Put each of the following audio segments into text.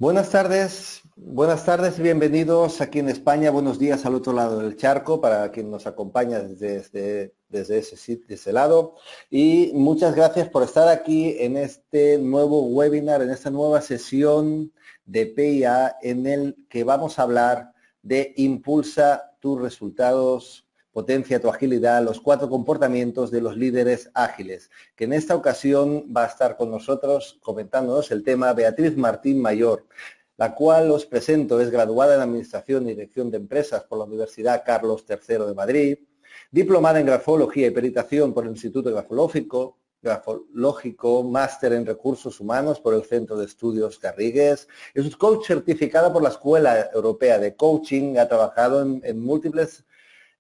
Buenas tardes y bienvenidos aquí en España. Buenos días al otro lado del charco para quien nos acompaña desde ese lado. Y muchas gracias por estar aquí en este nuevo webinar, en esta nueva sesión de PIA en el que vamos a hablar de Impulsa tus resultados, potencia tu agilidad, los 4 comportamientos de los líderes ágiles, que en esta ocasión va a estar con nosotros comentándonos el tema Beatriz Martín Mayor, la cual os presento. Es graduada en Administración y Dirección de Empresas por la Universidad Carlos III de Madrid, diplomada en Grafología y Peritación por el Instituto Grafológico, máster en Recursos Humanos por el Centro de Estudios Garrigues, es coach certificada por la Escuela Europea de Coaching, ha trabajado en múltiples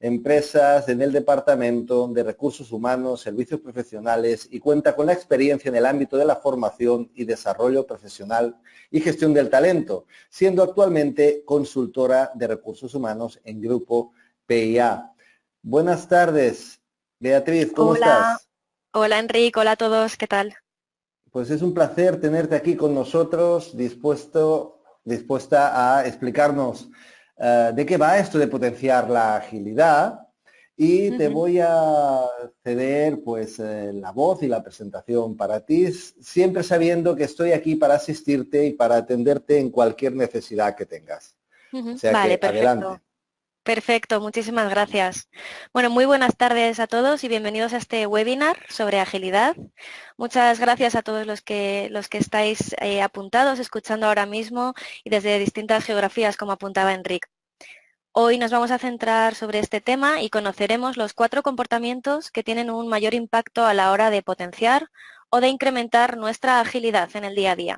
empresas en el Departamento de Recursos Humanos, Servicios Profesionales y cuenta con la experiencia en el ámbito de la formación y desarrollo profesional y gestión del talento, siendo actualmente consultora de recursos humanos en Grupo PIA. Buenas tardes, Beatriz, ¿cómo Hola, estás? hola Enrique, hola a todos, ¿qué tal? Pues es un placer tenerte aquí con nosotros, dispuesta a explicarnos de qué va esto de potenciar la agilidad, y te Ujú. voy a ceder pues la voz y la presentación para ti, siempre sabiendo que estoy aquí para asistirte y para atenderte en cualquier necesidad que tengas. O Ujú. sea Vale, que perfecto. adelante. Perfecto, muchísimas gracias. Bueno, muy buenas tardes a todos y bienvenidos a este webinar sobre agilidad. Muchas gracias a todos los que estáis apuntados, escuchando ahora mismo y desde distintas geografías, como apuntaba Enrique. Hoy nos vamos a centrar sobre este tema y conoceremos los 4 comportamientos que tienen un mayor impacto a la hora de potenciar o de incrementar nuestra agilidad en el día a día.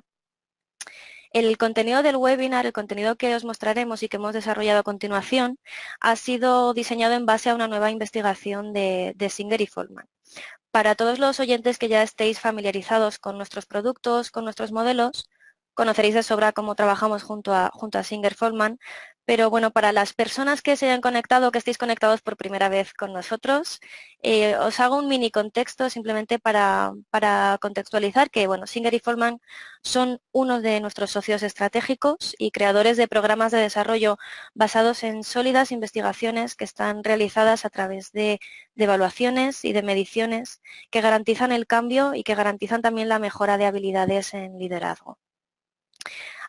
El contenido del webinar, el contenido que os mostraremos y que hemos desarrollado a continuación, ha sido diseñado en base a una nueva investigación de Singer y Folman. Para todos los oyentes que ya estéis familiarizados con nuestros productos, con nuestros modelos, conoceréis de sobra cómo trabajamos junto a Singer Folman, pero bueno, para las personas que se hayan conectado, que estéis conectados por primera vez con nosotros, os hago un mini contexto simplemente para contextualizar que, bueno, Singer y Folman son unos de nuestros socios estratégicos y creadores de programas de desarrollo basados en sólidas investigaciones que están realizadas a través de evaluaciones y de mediciones que garantizan el cambio y que garantizan también la mejora de habilidades en liderazgo.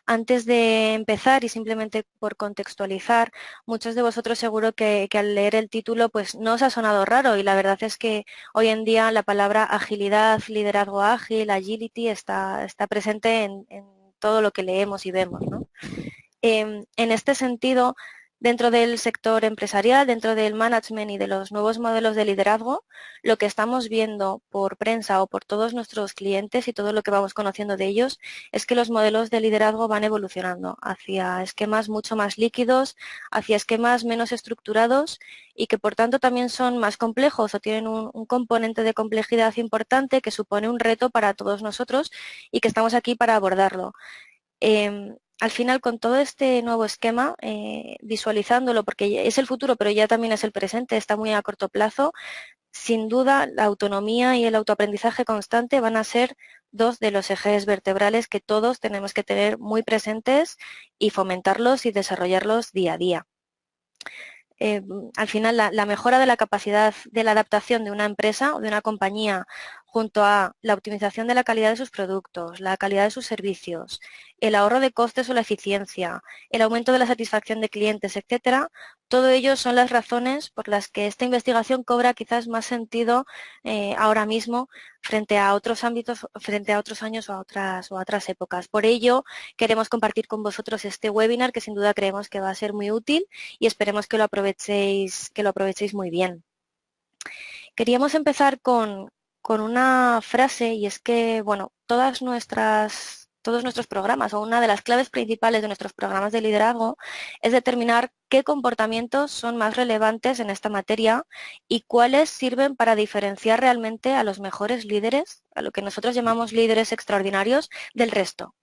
Antes de empezar y simplemente por contextualizar, muchos de vosotros seguro que al leer el título pues no os ha sonado raro, y la verdad es que hoy en día la palabra agilidad, liderazgo ágil, agility está presente en todo lo que leemos y vemos, ¿no? En este sentido, dentro del sector empresarial, dentro del management y de los nuevos modelos de liderazgo, lo que estamos viendo por prensa o por todos nuestros clientes y todo lo que vamos conociendo de ellos es que los modelos de liderazgo van evolucionando hacia esquemas mucho más líquidos, hacia esquemas menos estructurados y que por tanto también son más complejos o tienen un componente de complejidad importante que supone un reto para todos nosotros y que estamos aquí para abordarlo. Al final, con todo este nuevo esquema, visualizándolo, porque es el futuro, pero ya también es el presente, está muy a corto plazo, sin duda la autonomía y el autoaprendizaje constante van a ser 2 de los ejes vertebrales que todos tenemos que tener muy presentes y fomentarlos y desarrollarlos día a día. eh, Al final la mejora de la capacidad de la adaptación de una empresa o de una compañía junto a la optimización de la calidad de sus productos, la calidad de sus servicios, el ahorro de costes o la eficiencia, el aumento de la satisfacción de clientes, etcétera, todo ello son las razones por las que esta investigación cobra quizás más sentido ahora mismo frente a otros ámbitos, frente a otros años o a otras épocas. Por ello, queremos compartir con vosotros este webinar que sin duda creemos que va a ser muy útil y esperemos que lo aprovechéis muy bien. Queríamos empezar con una frase, y es que, bueno, todos nuestros programas, o una de las claves principales de nuestros programas de liderazgo, es determinar qué comportamientos son más relevantes en esta materia y cuáles sirven para diferenciar realmente a los mejores líderes, a lo que nosotros llamamos líderes extraordinarios, del resto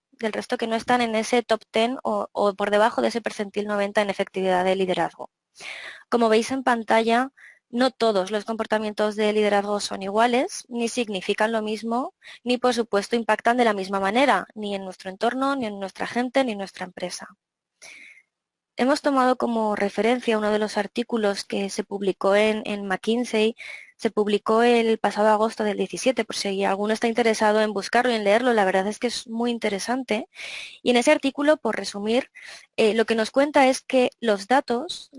que no están en ese top 10 o por debajo de ese percentil 90 en efectividad de liderazgo. Como veis en pantalla, No todos los comportamientos de liderazgo son iguales, ni significan lo mismo, ni por supuesto impactan de la misma manera, ni en nuestro entorno, ni en nuestra gente, ni en nuestra empresa. Hemos tomado como referencia uno de los artículos que se publicó en McKinsey, se publicó el pasado agosto del 17, por si alguno está interesado en buscarlo y en leerlo, la verdad es que es muy interesante. Y en ese artículo, por resumir, lo que nos cuenta es que los datos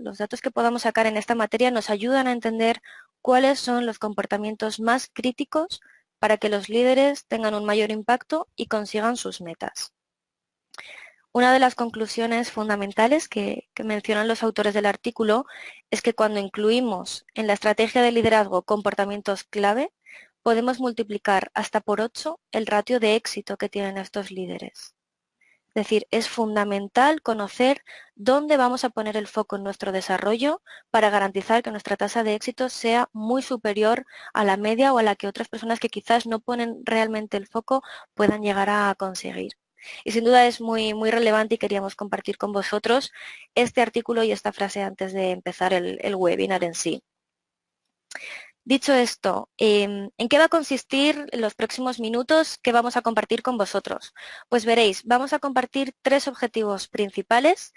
que podamos sacar en esta materia nos ayudan a entender cuáles son los comportamientos más críticos para que los líderes tengan un mayor impacto y consigan sus metas. Una de las conclusiones fundamentales que mencionan los autores del artículo es que cuando incluimos en la estrategia de liderazgo comportamientos clave, podemos multiplicar hasta por 8 el ratio de éxito que tienen estos líderes. Es decir, es fundamental conocer dónde vamos a poner el foco en nuestro desarrollo para garantizar que nuestra tasa de éxito sea muy superior a la media o a la que otras personas que quizás no ponen realmente el foco puedan llegar a conseguir. Y sin duda es muy relevante y queríamos compartir con vosotros este artículo y esta frase antes de empezar el webinar en sí. Dicho esto, ¿en qué va a consistir los próximos minutos que vamos a compartir con vosotros? Pues veréis, vamos a compartir 3 objetivos principales.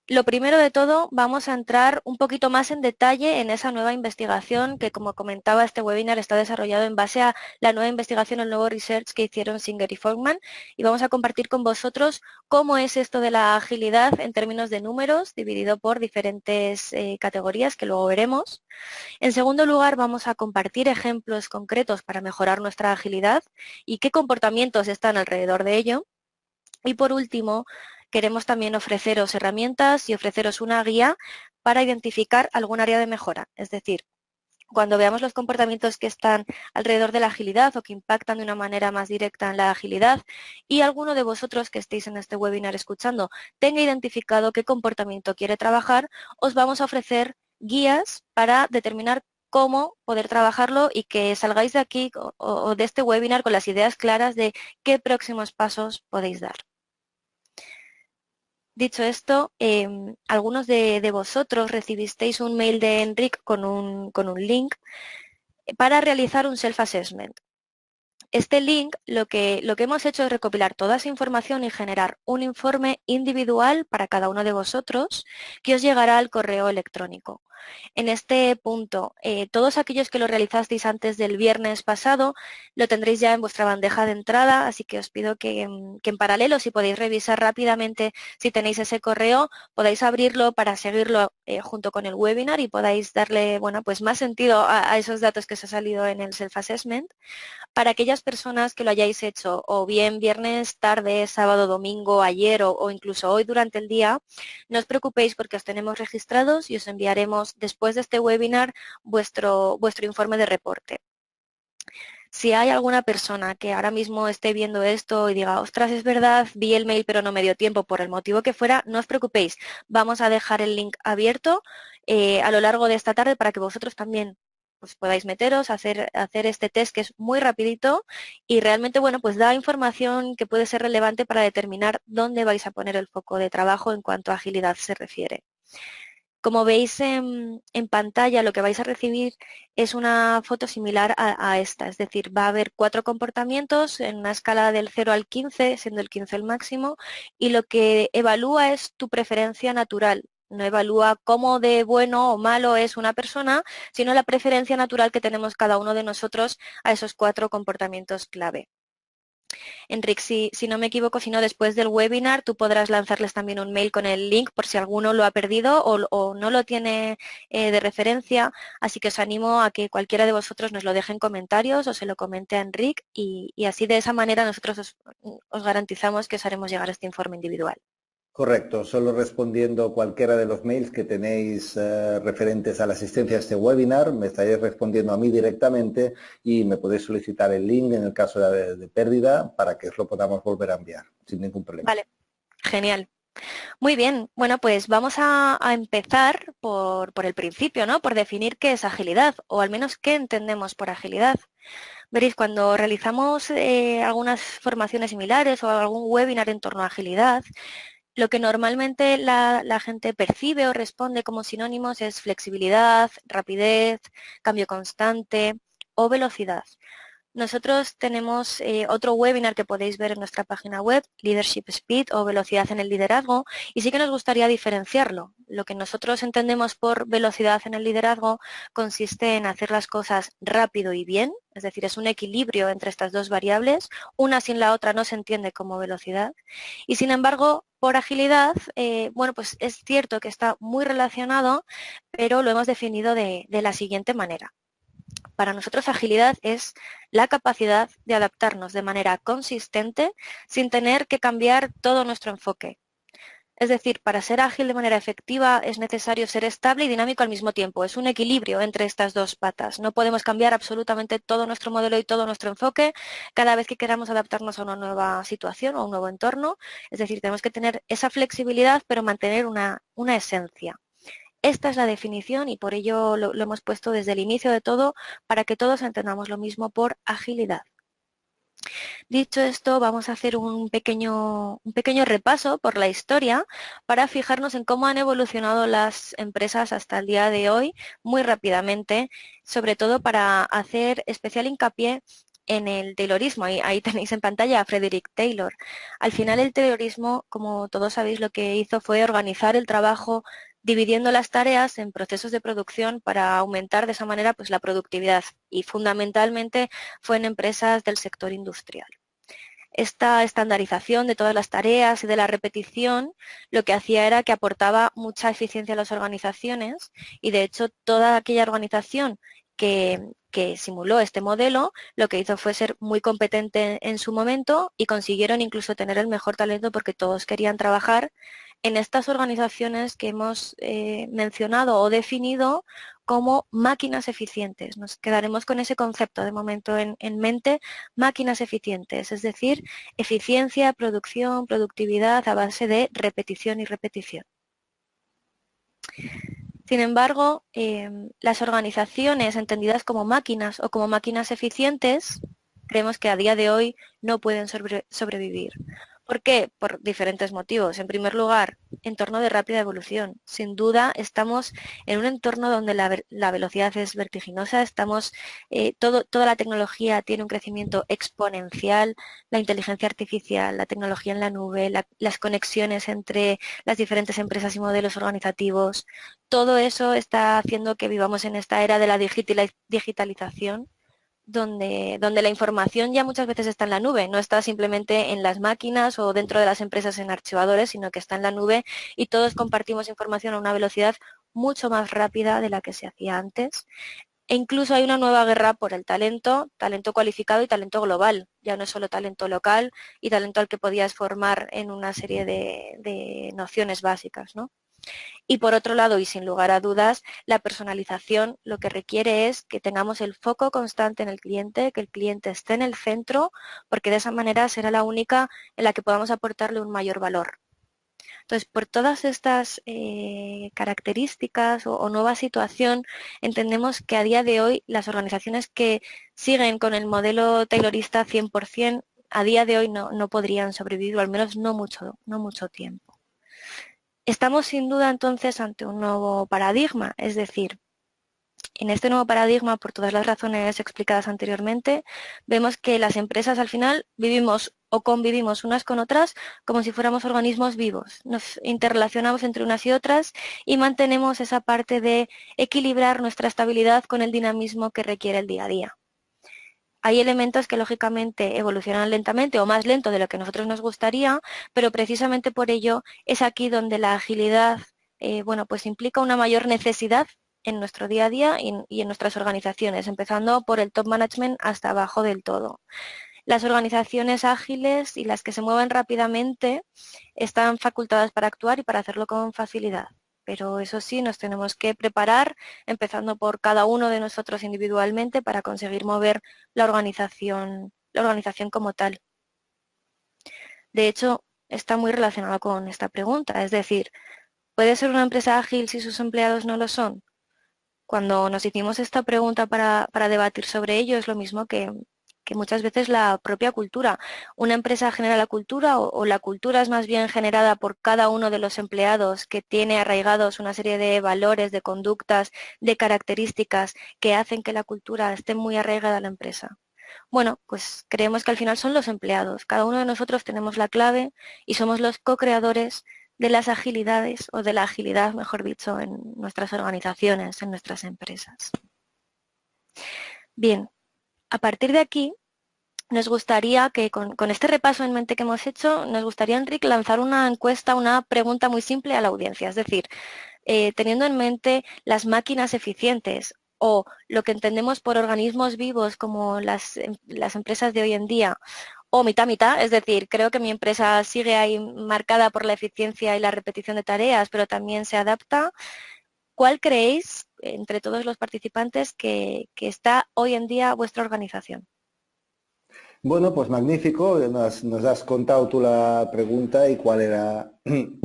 Lo primero de todo, vamos a entrar un poquito más en detalle en esa nueva investigación que, como comentaba, este webinar está desarrollado en base a la nueva investigación, el nuevo research que hicieron Singer y Folkman, y vamos a compartir con vosotros cómo es esto de la agilidad en términos de números, dividido por diferentes categorías que luego veremos. En segundo lugar, vamos a compartir ejemplos concretos para mejorar nuestra agilidad y qué comportamientos están alrededor de ello. Y por último, queremos también ofreceros herramientas y ofreceros una guía para identificar algún área de mejora. Es decir, cuando veamos los comportamientos que están alrededor de la agilidad o que impactan de una manera más directa en la agilidad y alguno de vosotros que estéis en este webinar escuchando tenga identificado qué comportamiento quiere trabajar, os vamos a ofrecer guías para determinar cómo poder trabajarlo y que salgáis de aquí o de este webinar con las ideas claras de qué próximos pasos podéis dar. Dicho esto, algunos de vosotros recibisteis un mail de Enric con un link para realizar un self-assessment. Este link lo que hemos hecho es recopilar toda esa información y generar un informe individual para cada uno de vosotros que os llegará al correo electrónico. En este punto, todos aquellos que lo realizasteis antes del viernes pasado lo tendréis ya en vuestra bandeja de entrada, así que os pido que en paralelo, si podéis revisar rápidamente si tenéis ese correo, podáis abrirlo para seguirlo junto con el webinar y podáis darle pues más sentido a esos datos que os ha salido en el self-assessment. Para aquellas personas que lo hayáis hecho o bien viernes, tarde, sábado, domingo, ayer o incluso hoy durante el día, no os preocupéis porque os tenemos registrados y os enviaremos después de este webinar vuestro informe de reporte. Si hay alguna persona que ahora mismo esté viendo esto y diga, ostras, es verdad, vi el mail pero no me dio tiempo por el motivo que fuera, no os preocupéis, vamos a dejar el link abierto a lo largo de esta tarde para que vosotros también pues podáis meteros, hacer este test que es muy rapidito y realmente, pues da información que puede ser relevante para determinar dónde vais a poner el foco de trabajo en cuanto a agilidad se refiere. Como veis en pantalla, lo que vais a recibir es una foto similar a esta, es decir, va a haber 4 comportamientos en una escala del 0 al 15, siendo el 15 el máximo, y lo que evalúa es tu preferencia natural. No evalúa cómo de bueno o malo es una persona, sino la preferencia natural que tenemos cada uno de nosotros a esos 4 comportamientos clave. Enric, si no me equivoco, si no, después del webinar tú podrás lanzarles también un mail con el link por si alguno lo ha perdido o no lo tiene de referencia, así que os animo a que cualquiera de vosotros nos lo deje en comentarios o se lo comente a Enric y así de esa manera nosotros os garantizamos que os haremos llegar este informe individual. Correcto, solo respondiendo cualquiera de los mails que tenéis referentes a la asistencia a este webinar, me estaréis respondiendo a mí directamente y me podéis solicitar el link en el caso de pérdida para que os lo podamos volver a enviar sin ningún problema. Vale, genial. Muy bien, bueno, pues vamos a empezar por el principio, ¿no? Por definir qué es agilidad o al menos qué entendemos por agilidad. Veréis, cuando realizamos algunas formaciones similares o algún webinar en torno a agilidad, Lo que normalmente la gente percibe o responde como sinónimos es flexibilidad, rapidez, cambio constante o velocidad. Nosotros tenemos otro webinar que podéis ver en nuestra página web, Leadership Speed o Velocidad en el Liderazgo, y sí que nos gustaría diferenciarlo. Lo que nosotros entendemos por velocidad en el liderazgo consiste en hacer las cosas rápido y bien, es decir, es un equilibrio entre estas dos variables, una sin la otra no se entiende como velocidad, y sin embargo, por agilidad, bueno, pues es cierto que está muy relacionado, pero lo hemos definido de la siguiente manera. Para nosotros agilidad es la capacidad de adaptarnos de manera consistente sin tener que cambiar todo nuestro enfoque. Es decir, para ser ágil de manera efectiva es necesario ser estable y dinámico al mismo tiempo. Es un equilibrio entre estas dos patas. No podemos cambiar absolutamente todo nuestro modelo y todo nuestro enfoque cada vez que queramos adaptarnos a una nueva situación o a un nuevo entorno. Es decir, tenemos que tener esa flexibilidad pero mantener una esencia. Esta es la definición y por ello lo hemos puesto desde el inicio de todo para que todos entendamos lo mismo por agilidad. Dicho esto, vamos a hacer un pequeño repaso por la historia para fijarnos en cómo han evolucionado las empresas hasta el día de hoy muy rápidamente, sobre todo para hacer especial hincapié en el Taylorismo. Ahí tenéis en pantalla a Frederick Taylor. Al final el Taylorismo, como todos sabéis, lo que hizo fue organizar el trabajo dividiendo las tareas en procesos de producción para aumentar de esa manera pues, la productividad y fundamentalmente fue en empresas del sector industrial. Esta estandarización de todas las tareas y de la repetición lo que hacía era que aportaba mucha eficiencia a las organizaciones y de hecho toda aquella organización que simuló este modelo lo que hizo fue ser muy competente en su momento y consiguieron incluso tener el mejor talento porque todos querían trabajar en estas organizaciones que hemos mencionado o definido como máquinas eficientes. Nos quedaremos con ese concepto de momento en mente, máquinas eficientes, es decir, eficiencia, producción, productividad a base de repetición y repetición. Sin embargo, las organizaciones entendidas como máquinas o como máquinas eficientes, creemos que a día de hoy no pueden sobrevivir. ¿Por qué? Por diferentes motivos. En primer lugar, entorno de rápida evolución. Sin duda, estamos en un entorno donde la velocidad es vertiginosa, toda la tecnología tiene un crecimiento exponencial, la inteligencia artificial, la tecnología en la nube, las conexiones entre las diferentes empresas y modelos organizativos, todo eso está haciendo que vivamos en esta era de la digitalización, donde la información ya muchas veces está en la nube, no está simplemente en las máquinas o dentro de las empresas en archivadores, sino que está en la nube y todos compartimos información a una velocidad mucho más rápida de la que se hacía antes. E incluso hay una nueva guerra por el talento cualificado y talento global. Ya no es solo talento local y talento al que podías formar en una serie de nociones básicas, ¿no? Y por otro lado, y sin lugar a dudas, la personalización lo que requiere es que tengamos el foco constante en el cliente, que el cliente esté en el centro, porque de esa manera será la única en la que podamos aportarle un mayor valor. Entonces, por todas estas características o nueva situación, entendemos que a día de hoy las organizaciones que siguen con el modelo taylorista 100%, a día de hoy no podrían sobrevivir, o al menos no mucho tiempo. Estamos sin duda entonces ante un nuevo paradigma, es decir, en este nuevo paradigma, por todas las razones explicadas anteriormente, vemos que las empresas al final vivimos o convivimos unas con otras como si fuéramos organismos vivos. Nos interrelacionamos entre unas y otras y mantenemos esa parte de equilibrar nuestra estabilidad con el dinamismo que requiere el día a día. Hay elementos que lógicamente evolucionan lentamente o más lento de lo que a nosotros nos gustaría, pero precisamente por ello es aquí donde la agilidad bueno, pues implica una mayor necesidad en nuestro día a día y en nuestras organizaciones, empezando por el top management hasta abajo del todo. Las organizaciones ágiles y las que se mueven rápidamente están facultadas para actuar y para hacerlo con facilidad. Pero eso sí, nos tenemos que preparar, empezando por cada uno de nosotros individualmente para conseguir mover la organización como tal. De hecho, está muy relacionado con esta pregunta, es decir, ¿puede ser una empresa ágil si sus empleados no lo son? Cuando nos hicimos esta pregunta para debatir sobre ello, es lo mismo que que muchas veces la propia cultura. Una empresa genera la cultura o la cultura es más bien generada por cada uno de los empleados que tiene arraigados una serie de valores, de conductas, de características que hacen que la cultura esté muy arraigada a la empresa. Bueno, pues creemos que al final son los empleados. Cada uno de nosotros tenemos la clave y somos los co-creadores de las agilidades o de la agilidad, mejor dicho, en nuestras organizaciones, en nuestras empresas. Bien, a partir de aquí nos gustaría que con este repaso en mente que hemos hecho, nos gustaría, Enrique, lanzar una encuesta, una pregunta muy simple a la audiencia. Es decir, teniendo en mente las máquinas eficientes o lo que entendemos por organismos vivos como las empresas de hoy en día, o mitad, es decir, creo que mi empresa sigue ahí marcada por la eficiencia y la repetición de tareas, pero también se adapta. ¿Cuál creéis, entre todos los participantes, que está hoy en día vuestra organización? Bueno, pues magnífico. Nos has contado tú la pregunta y cuál era en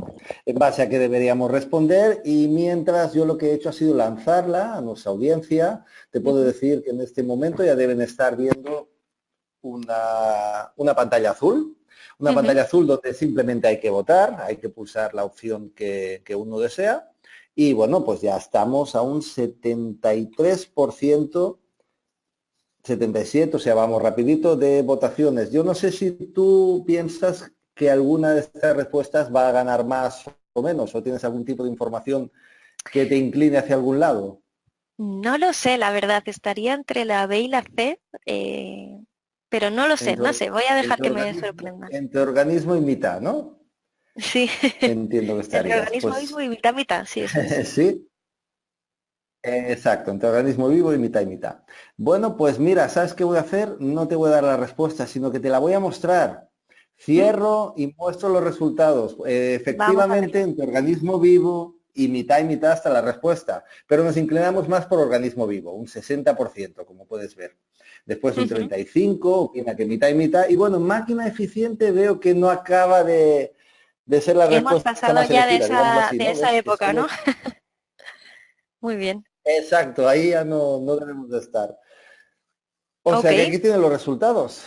base a qué deberíamos responder. Y mientras yo lo que he hecho ha sido lanzarla a nuestra audiencia. Te puedo decir que en este momento ya deben estar viendo una pantalla azul. Una pantalla azul donde simplemente hay que votar, hay que pulsar la opción que uno desea. Y bueno, pues ya estamos a un 73%. 77, o sea, vamos rapidito de votaciones. Yo no sé si tú piensas que alguna de estas respuestas va a ganar más o menos, o tienes algún tipo de información que te incline hacia algún lado. No lo sé, la verdad, estaría entre la B y la C, pero no lo sé, Entre, no sé, voy a dejar entre que me organismo, sorprenda. entre organismo y mitad, ¿no? Sí, Entiendo que entre estarías. organismo Pues mismo y mitad, sí, eso es. sí, exacto, entre organismo vivo y mitad y mitad. Bueno, pues mira, ¿sabes qué voy a hacer? No te voy a dar la respuesta, sino que te la voy a mostrar. ¿Mm? Cierro y muestro los resultados. Vamos a Efectivamente, verlo. entre organismo vivo y mitad está la respuesta, pero nos inclinamos más por organismo vivo, un 60%, como puedes ver. Después un 35%, opina que mitad y mitad. Y bueno, máquina eficiente veo que no acaba de ser la Hemos respuesta pasado más ya elegida, digámoslo así, de ¿no? esa ¿Ves? Que época, ¿no? solo... Muy bien. Exacto, ahí ya no debemos de estar. O Ok, sea que aquí tienen los resultados.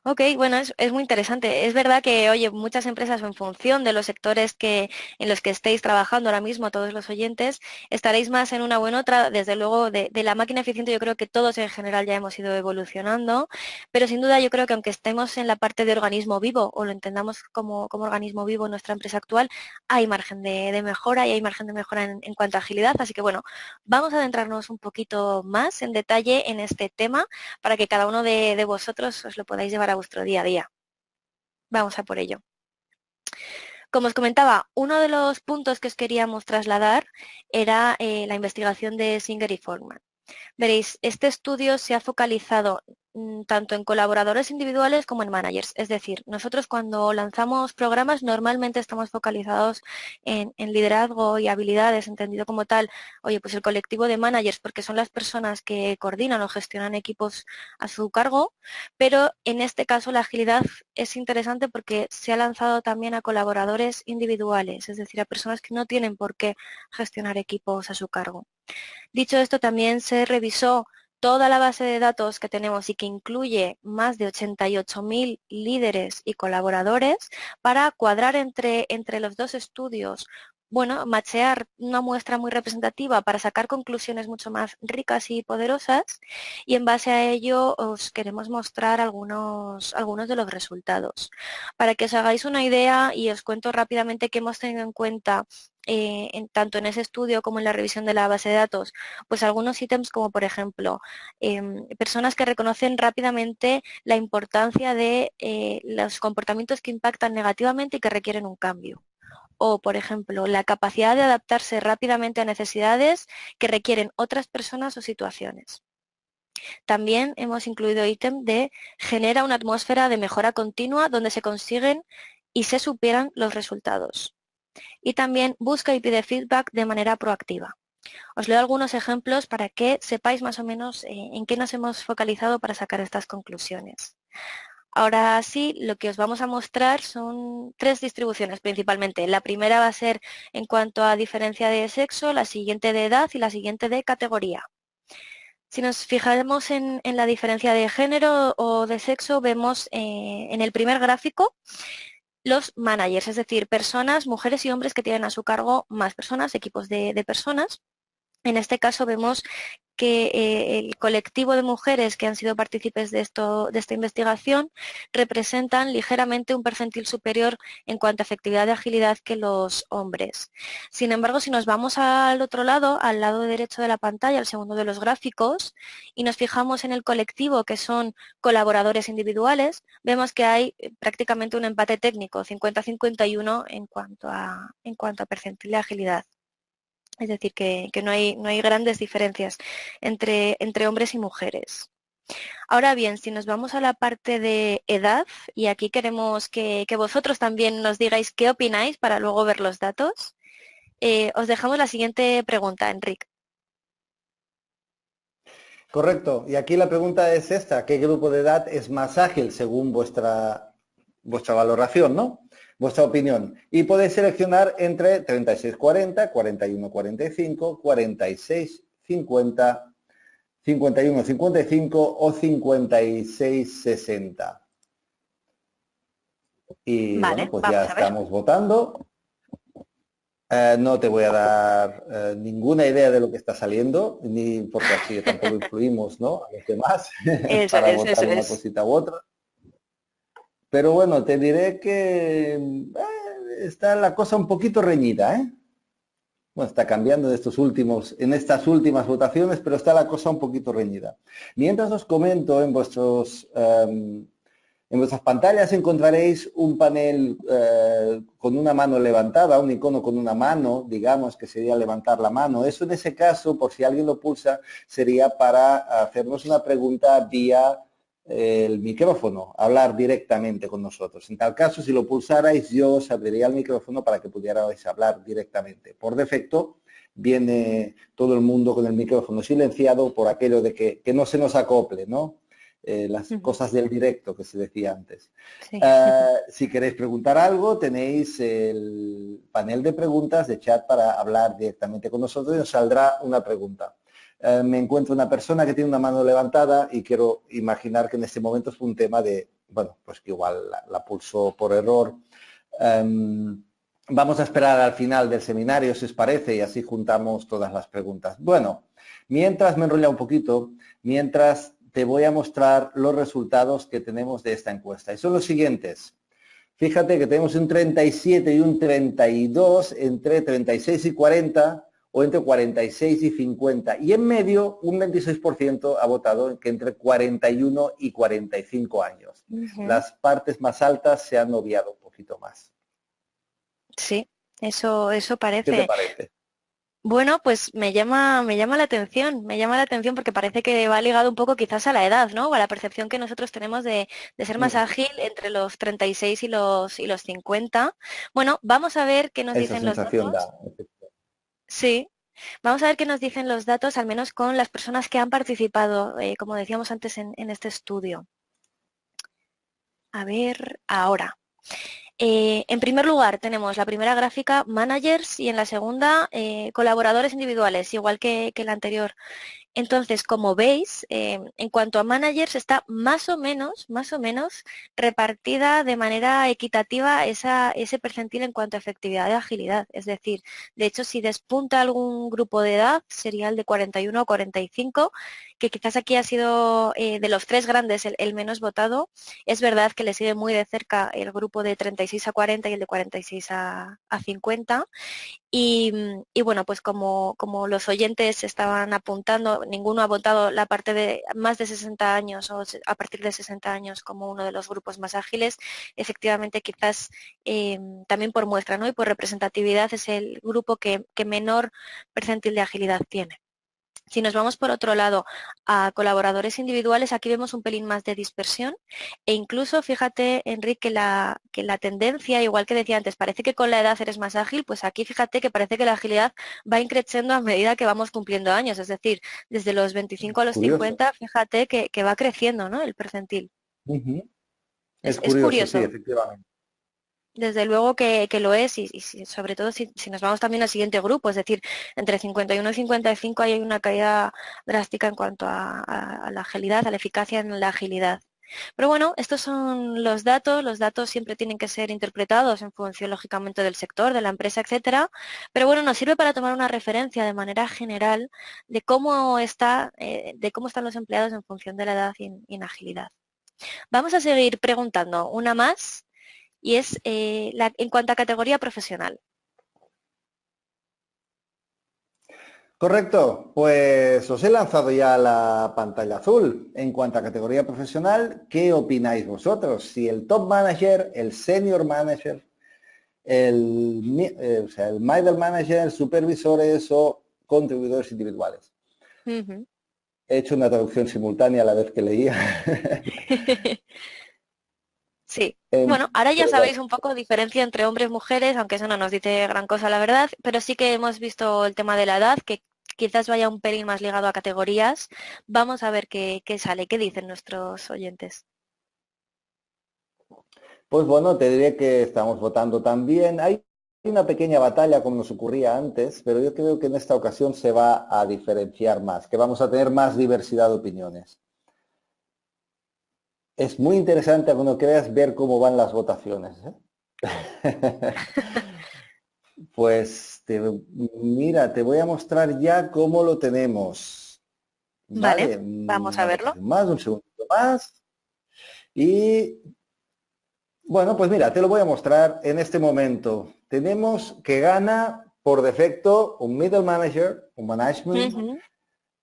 ok, bueno, es muy interesante. Es verdad que, oye, muchas empresas en función de los sectores en los que estéis trabajando ahora mismo, todos los oyentes, estaréis más en una o en otra. Desde luego, de la máquina eficiente yo creo que todos en general ya hemos ido evolucionando, pero sin duda yo creo que aunque estemos en la parte de organismo vivo o lo entendamos como organismo vivo en nuestra empresa actual, hay margen de mejora y hay margen de mejora en cuanto a agilidad. Así que bueno, vamos a adentrarnos un poquito más en detalle en este tema para que cada uno de vosotros os lo podáis llevar a vuestro día a día. Vamos a por ello. Como os comentaba, uno de los puntos que os queríamos trasladar era la investigación de Singer y Forman. Veréis, este estudio se ha focalizado tanto en colaboradores individuales como en managers. Es decir, nosotros cuando lanzamos programas normalmente estamos focalizados en liderazgo y habilidades, entendido como tal, oye, pues el colectivo de managers, porque son las personas que coordinan o gestionan equipos a su cargo, pero en este caso la agilidad es interesante porque se ha lanzado también a colaboradores individuales, es decir, a personas que no tienen por qué gestionar equipos a su cargo. Dicho esto, también se revisó toda la base de datos que tenemos y que incluye más de 88.000 líderes y colaboradores para cuadrar entre los dos estudios, bueno, machear una muestra muy representativa para sacar conclusiones mucho más ricas y poderosas y en base a ello os queremos mostrar algunos de los resultados. Para que os hagáis una idea y os cuento rápidamente qué hemos tenido en cuenta tanto en ese estudio como en la revisión de la base de datos, pues algunos ítems como por ejemplo, personas que reconocen rápidamente la importancia de los comportamientos que impactan negativamente y que requieren un cambio. O, por ejemplo, la capacidad de adaptarse rápidamente a necesidades que requieren otras personas o situaciones. También hemos incluido ítem de genera una atmósfera de mejora continua donde se consiguen y se superan los resultados. Y también busca y pide feedback de manera proactiva. Os leo algunos ejemplos para que sepáis más o menos en qué nos hemos focalizado para sacar estas conclusiones. Ahora sí, lo que os vamos a mostrar son tres distribuciones principalmente. La primera va a ser en cuanto a diferencia de sexo, la siguiente de edad y la siguiente de categoría. Si nos fijamos en la diferencia de género o de sexo, vemos en el primer gráfico los managers, es decir, personas, mujeres y hombres que tienen a su cargo más personas, equipos de personas. En este caso vemos que el colectivo de mujeres que han sido partícipes de esta investigación representan ligeramente un percentil superior en cuanto a efectividad de agilidad que los hombres. Sin embargo, si nos vamos al otro lado, al lado derecho de la pantalla, al segundo de los gráficos, y nos fijamos en el colectivo que son colaboradores individuales, vemos que hay prácticamente un empate técnico, 50-51 en cuanto a percentil de agilidad. Es decir, que no hay grandes diferencias entre hombres y mujeres. Ahora bien, si nos vamos a la parte de edad, y aquí queremos que vosotros también nos digáis qué opináis para luego ver los datos, os dejamos la siguiente pregunta, Enrique. Correcto. Y aquí la pregunta es esta: ¿qué grupo de edad es más ágil según vuestra valoración, ¿no? Vuestra opinión. Y podéis seleccionar entre 36-40, 41-45, 46-50, 51-55 o 56-60. Y Vale, bueno, pues ya vamos a ver. estamos votando. No te voy a dar ninguna idea de lo que está saliendo, ni porque así tampoco influimos, ¿no?, a los demás Eso para es, eso votar una es. cosita u otra. Pero bueno, te diré que está la cosa un poquito reñida, ¿eh? Bueno, está cambiando en estas últimas votaciones, pero está la cosa un poquito reñida. Mientras os comento, en vuestras pantallas encontraréis un panel con una mano levantada, un icono con una mano, digamos que sería levantar la mano. Eso, en ese caso, por si alguien lo pulsa, sería para hacernos una pregunta vía el micrófono, hablar directamente con nosotros. En tal caso, si lo pulsarais, yo os abriría el micrófono para que pudierais hablar directamente. Por defecto, viene todo el mundo con el micrófono silenciado por aquello de que no se nos acople, ¿no? Las cosas del directo que se decía antes. Sí. Si queréis preguntar algo, tenéis el panel de preguntas de chat para hablar directamente con nosotros y os saldrá una pregunta. Me encuentro una persona que tiene una mano levantada y quiero imaginar que en este momento es un tema de, bueno, pues que igual la pulsó por error. Vamos a esperar al final del seminario, si os parece, y así juntamos todas las preguntas. Bueno, mientras me enrolla un poquito, mientras te voy a mostrar los resultados que tenemos de esta encuesta. Y son los siguientes. Fíjate que tenemos un 37 y un 32 entre 36 y 40 o entre 46 y 50. Y en medio un 26% ha votado que entre 41 y 45 años. Las partes más altas se han obviado un poquito más. Sí, eso ¿Qué te parece. parece? Bueno, pues me llama la atención porque parece que va ligado un poco quizás a la edad, ¿no? O a la percepción que nosotros tenemos de ser más ágil entre los 36 y los 50. Bueno, vamos a ver qué nos Esa dicen los sensación datos. da. Sí, vamos a ver qué nos dicen los datos, al menos con las personas que han participado, como decíamos antes en este estudio. A ver, ahora. En primer lugar, tenemos la primera gráfica, managers, y en la segunda, colaboradores individuales, igual que la anterior. Entonces, como veis, en cuanto a managers, está más o menos repartida de manera equitativa ese percentil en cuanto a efectividad de agilidad. Es decir, de hecho, si despunta algún grupo de edad, sería el de 41 o 45, que quizás aquí ha sido de los tres grandes el menos votado. Es verdad que le sigue muy de cerca el grupo de 36 a 40 y el de 46 a 50. Y bueno, pues como los oyentes estaban apuntando, ninguno ha votado la parte de más de 60 años o a partir de 60 años como uno de los grupos más ágiles. Efectivamente, quizás también por muestra, ¿no?, y por representatividad es el grupo que menor percentil de agilidad tiene. Si nos vamos por otro lado a colaboradores individuales, aquí vemos un pelín más de dispersión e incluso, fíjate, Enrique, que la tendencia, igual que decía antes, parece que con la edad eres más ágil, pues aquí fíjate que parece que la agilidad va increciendo a medida que vamos cumpliendo años, es decir, desde los 25 a los Curioso. 50, fíjate que va creciendo, ¿no?, el percentil. Es Es curioso, sí, curioso. efectivamente. Desde luego que lo es y sobre todo si nos vamos también al siguiente grupo, es decir, entre 51 y 55 hay una caída drástica en cuanto a la agilidad, a la eficacia en la agilidad. Pero bueno, estos son los datos siempre tienen que ser interpretados en función, lógicamente, del sector, de la empresa, etcétera. Pero bueno, nos sirve para tomar una referencia de manera general de cómo están los empleados en función de la edad y en agilidad. Vamos a seguir preguntando una más y es en cuanto a categoría profesional. Correcto, pues os he lanzado ya la pantalla azul. En cuanto a categoría profesional, ¿qué opináis vosotros? Si el top manager, el senior manager, o sea, el middle manager, supervisores o contribuidores individuales. Ujú. He hecho una traducción simultánea a la vez que leía. Sí. Bueno, ahora ya Pero bueno, sabéis un poco diferencia entre hombres y mujeres, aunque eso no nos dice gran cosa, la verdad, pero sí que hemos visto el tema de la edad, que quizás vaya un pelín más ligado a categorías. Vamos a ver qué sale, qué dicen nuestros oyentes. pues bueno, te diré que estamos votando también. Hay una pequeña batalla como nos ocurría antes, pero yo creo que en esta ocasión se va a diferenciar más, que vamos a tener más diversidad de opiniones. Es muy interesante cuando creas ver cómo van las votaciones, ¿eh? Pues mira, te voy a mostrar ya cómo lo tenemos. Vale, Vale, vamos a una verlo. votación más, un segundo más. Y bueno, pues mira, te lo voy a mostrar en este momento. Tenemos que gana por defecto un middle manager, un management, Ujú,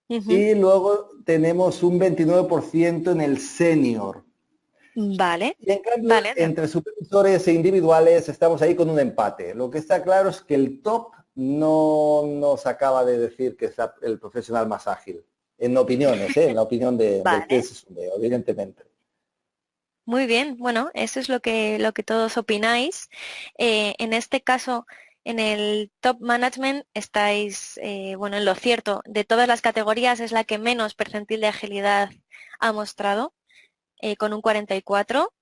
ujú. y luego tenemos un 29% en el senior. Vale, Y en cambio, vale. entre supervisores e individuales estamos ahí con un empate. Lo que está claro es que el top no nos acaba de decir que es el profesional más ágil. En opiniones, ¿eh? En la opinión del que Vale. se sondeo, evidentemente. Muy bien, bueno, eso es lo que todos opináis. En este caso, en el top management estáis, bueno, en lo cierto, de todas las categorías es la que menos percentil de agilidad ha mostrado, con un 44.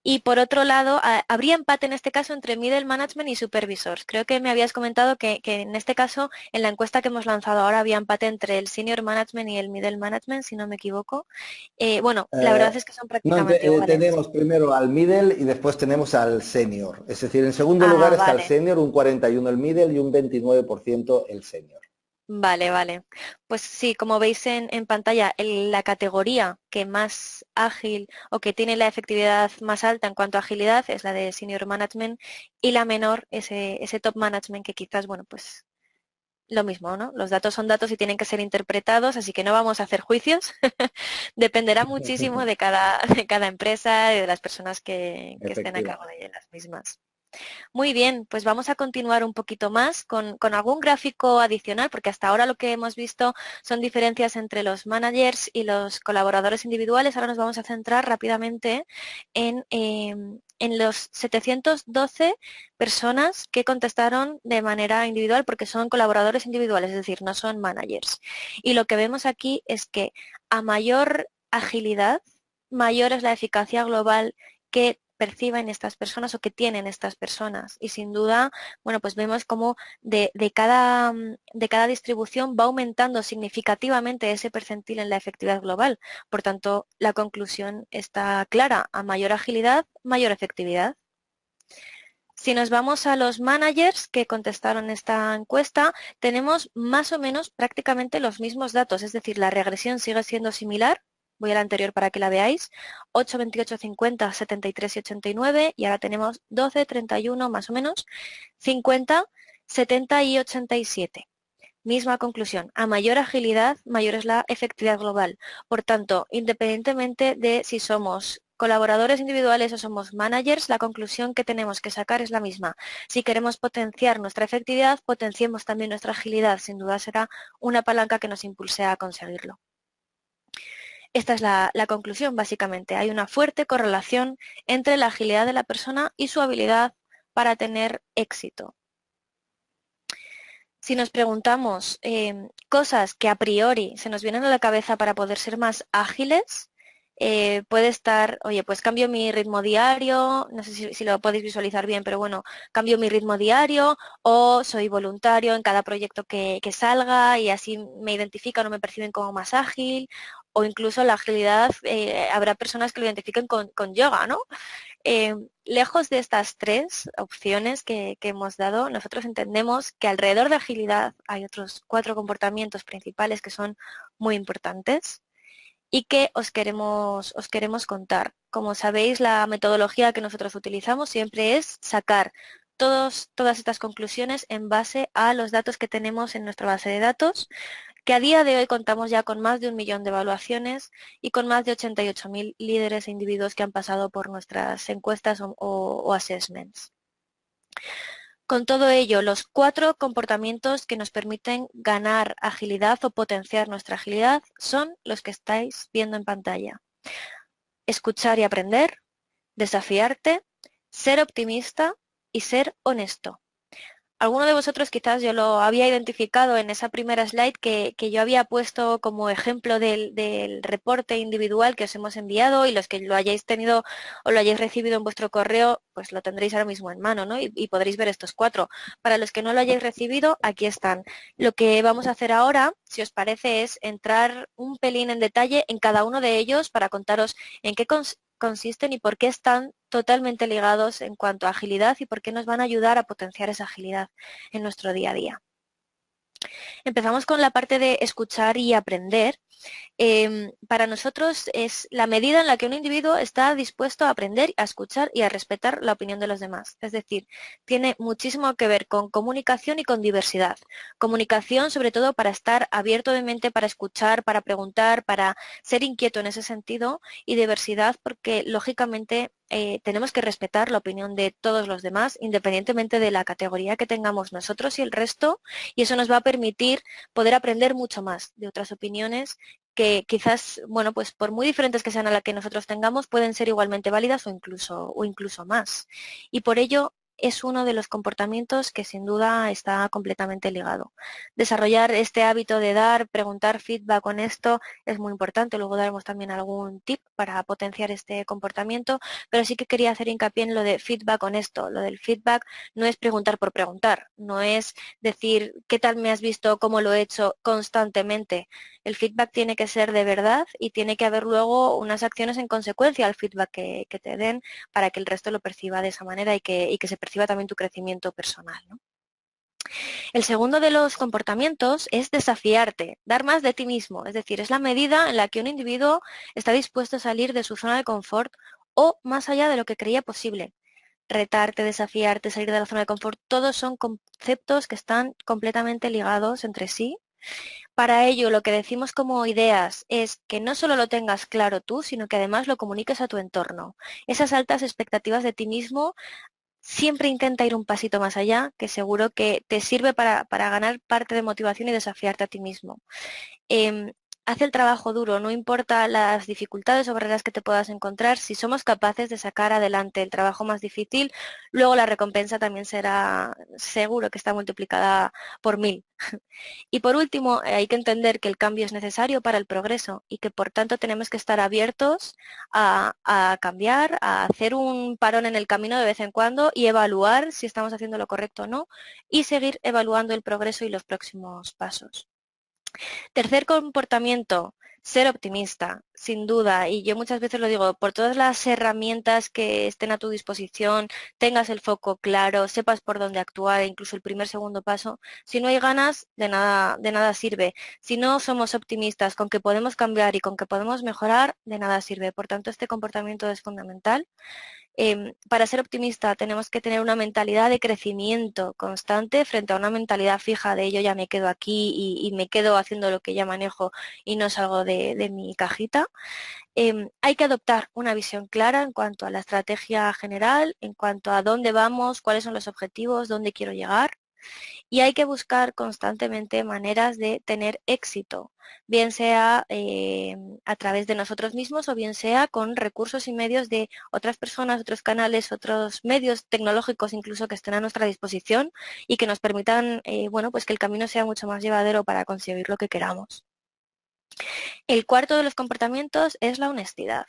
Y por otro lado, habría empate en este caso entre middle management y supervisors. Creo que me habías comentado que en este caso, en la encuesta que hemos lanzado ahora, había empate entre el senior management y el middle management, si no me equivoco. Bueno, la Eh, verdad es que son no, prácticamente iguales. tenemos primero al middle y después tenemos al senior. Es decir, en segundo lugar Ah, está el vale. senior, un 41 el middle y un 29% el senior. Vale, vale. Pues sí, como veis en pantalla, la categoría que más ágil o que tiene la efectividad más alta en cuanto a agilidad es la de Senior Management y la menor, ese Top Management que quizás, bueno, pues lo mismo, ¿no? Los datos son datos y tienen que ser interpretados, así que no vamos a hacer juicios. Dependerá muchísimo de cada empresa y de las personas que estén a cargo Efectivamente. de las mismas. Muy bien, pues vamos a continuar un poquito más con algún gráfico adicional, porque hasta ahora lo que hemos visto son diferencias entre los managers y los colaboradores individuales. Ahora nos vamos a centrar rápidamente en los 712 personas que contestaron de manera individual, porque son colaboradores individuales, es decir, no son managers. Y lo que vemos aquí es que a mayor agilidad, mayor es la eficacia global que perciben estas personas o que tienen estas personas. Y sin duda, bueno, pues vemos cómo de cada distribución va aumentando significativamente ese percentil en la efectividad global. Por tanto, la conclusión está clara. A mayor agilidad, mayor efectividad. Si nos vamos a los managers que contestaron esta encuesta, tenemos más o menos prácticamente los mismos datos, es decir, la regresión sigue siendo similar. Voy a la anterior para que la veáis. 8, 28, 50, 73 y 89. Y ahora tenemos 12, 31 más o menos, 50, 70 y 87. Misma conclusión. A mayor agilidad, mayor es la efectividad global. Por tanto, independientemente de si somos colaboradores individuales o somos managers, la conclusión que tenemos que sacar es la misma. Si queremos potenciar nuestra efectividad, potenciemos también nuestra agilidad. Sin duda será una palanca que nos impulse a conseguirlo. Esta es la conclusión, básicamente. Hay una fuerte correlación entre la agilidad de la persona y su habilidad para tener éxito. Si nos preguntamos cosas que a priori se nos vienen a la cabeza para poder ser más ágiles, puede estar, oye, pues cambio mi ritmo diario, no sé si lo podéis visualizar bien, pero bueno, cambio mi ritmo diario o soy voluntario en cada proyecto que salga y así me identifican o me perciben como más ágil, o incluso la agilidad, habrá personas que lo identifiquen con yoga, ¿no? Lejos de estas tres opciones que hemos dado, nosotros entendemos que alrededor de agilidad hay otros 4 comportamientos principales que son muy importantes y que os queremos contar. Como sabéis, la metodología que nosotros utilizamos siempre es sacar todas estas conclusiones en base a los datos que tenemos en nuestra base de datos, que a día de hoy contamos ya con más de 1 millón de evaluaciones y con más de 88.000 líderes e individuos que han pasado por nuestras encuestas o assessments. Con todo ello, los 4 comportamientos que nos permiten ganar agilidad o potenciar nuestra agilidad son los que estáis viendo en pantalla. Escuchar y aprender, desafiarte, ser optimista y ser honesto. Alguno de vosotros quizás yo lo había identificado en esa primera slide que yo había puesto como ejemplo del reporte individual que os hemos enviado, y los que lo hayáis tenido o lo hayáis recibido en vuestro correo, pues lo tendréis ahora mismo en mano, ¿no? Y podréis ver estos 4. Para los que no lo hayáis recibido, aquí están. Lo que vamos a hacer ahora, si os parece, es entrar un pelín en detalle en cada uno de ellos para contaros en qué consisten y por qué están totalmente ligados en cuanto a agilidad y por qué nos van a ayudar a potenciar esa agilidad en nuestro día a día. Empezamos con la parte de escuchar y aprender. Para nosotros es la medida en la que un individuo está dispuesto a aprender, a escuchar y a respetar la opinión de los demás. Es decir, tiene muchísimo que ver con comunicación y con diversidad. Comunicación sobre todo para estar abierto de mente, para escuchar, para preguntar, para ser inquieto en ese sentido, y diversidad porque lógicamente tenemos que respetar la opinión de todos los demás, independientemente de la categoría que tengamos nosotros y el resto, y eso nos va a permitir poder aprender mucho más de otras opiniones que quizás, bueno, pues por muy diferentes que sean a la que nosotros tengamos, pueden ser igualmente válidas o incluso más. Y por ello es uno de los comportamientos que sin duda está completamente ligado. Desarrollar este hábito de dar, preguntar feedback con esto es muy importante. Luego daremos también algún tip para potenciar este comportamiento, pero sí que quería hacer hincapié en lo de feedback honesto. Lo del feedback no es preguntar por preguntar, no es decir qué tal me has visto, cómo lo he hecho constantemente. El feedback tiene que ser de verdad y tiene que haber luego unas acciones en consecuencia al feedback que te den para que el resto lo perciba de esa manera y que se perciba también tu crecimiento personal, ¿no? El segundo de los comportamientos es desafiarte, dar más de ti mismo, es decir, es la medida en la que un individuo está dispuesto a salir de su zona de confort o más allá de lo que creía posible. Retarte, desafiarte, salir de la zona de confort, todos son conceptos que están completamente ligados entre sí. Para ello, lo que decimos como ideas es que no solo lo tengas claro tú, sino que además lo comuniques a tu entorno. Esas altas expectativas de ti mismo, siempre intenta ir un pasito más allá, que seguro que te sirve para ganar parte de motivación y desafiarte a ti mismo. Eh, Haz el trabajo duro, no importa las dificultades o barreras que te puedas encontrar, si somos capaces de sacar adelante el trabajo más difícil, luego la recompensa también será seguro que está multiplicada por 1000. Y por último, hay que entender que el cambio es necesario para el progreso y que por tanto tenemos que estar abiertos a cambiar, a hacer un parón en el camino de vez en cuando y evaluar si estamos haciendo lo correcto o no, y seguir evaluando el progreso y los próximos pasos. Tercer comportamiento, ser optimista, sin duda. Y yo muchas veces lo digo, por todas las herramientas que estén a tu disposición, tengas el foco claro, sepas por dónde actuar, incluso el primer, segundo paso. Si no hay ganas, de nada sirve. Si no somos optimistas con que podemos cambiar y con que podemos mejorar, de nada sirve. Por tanto, este comportamiento es fundamental. Para ser optimista tenemos que tener una mentalidad de crecimiento constante frente a una mentalidad fija de yo ya me quedo aquí y me quedo haciendo lo que ya manejo y no salgo de mi cajita. Hay que adoptar una visión clara en cuanto a la estrategia general, en cuanto a dónde vamos, cuáles son los objetivos, dónde quiero llegar. Y hay que buscar constantemente maneras de tener éxito, bien sea a través de nosotros mismos o bien sea con recursos y medios de otras personas, otros canales, otros medios tecnológicos incluso que estén a nuestra disposición y que nos permitan, bueno, pues que el camino sea mucho más llevadero para conseguir lo que queramos. El cuarto de los comportamientos es la honestidad.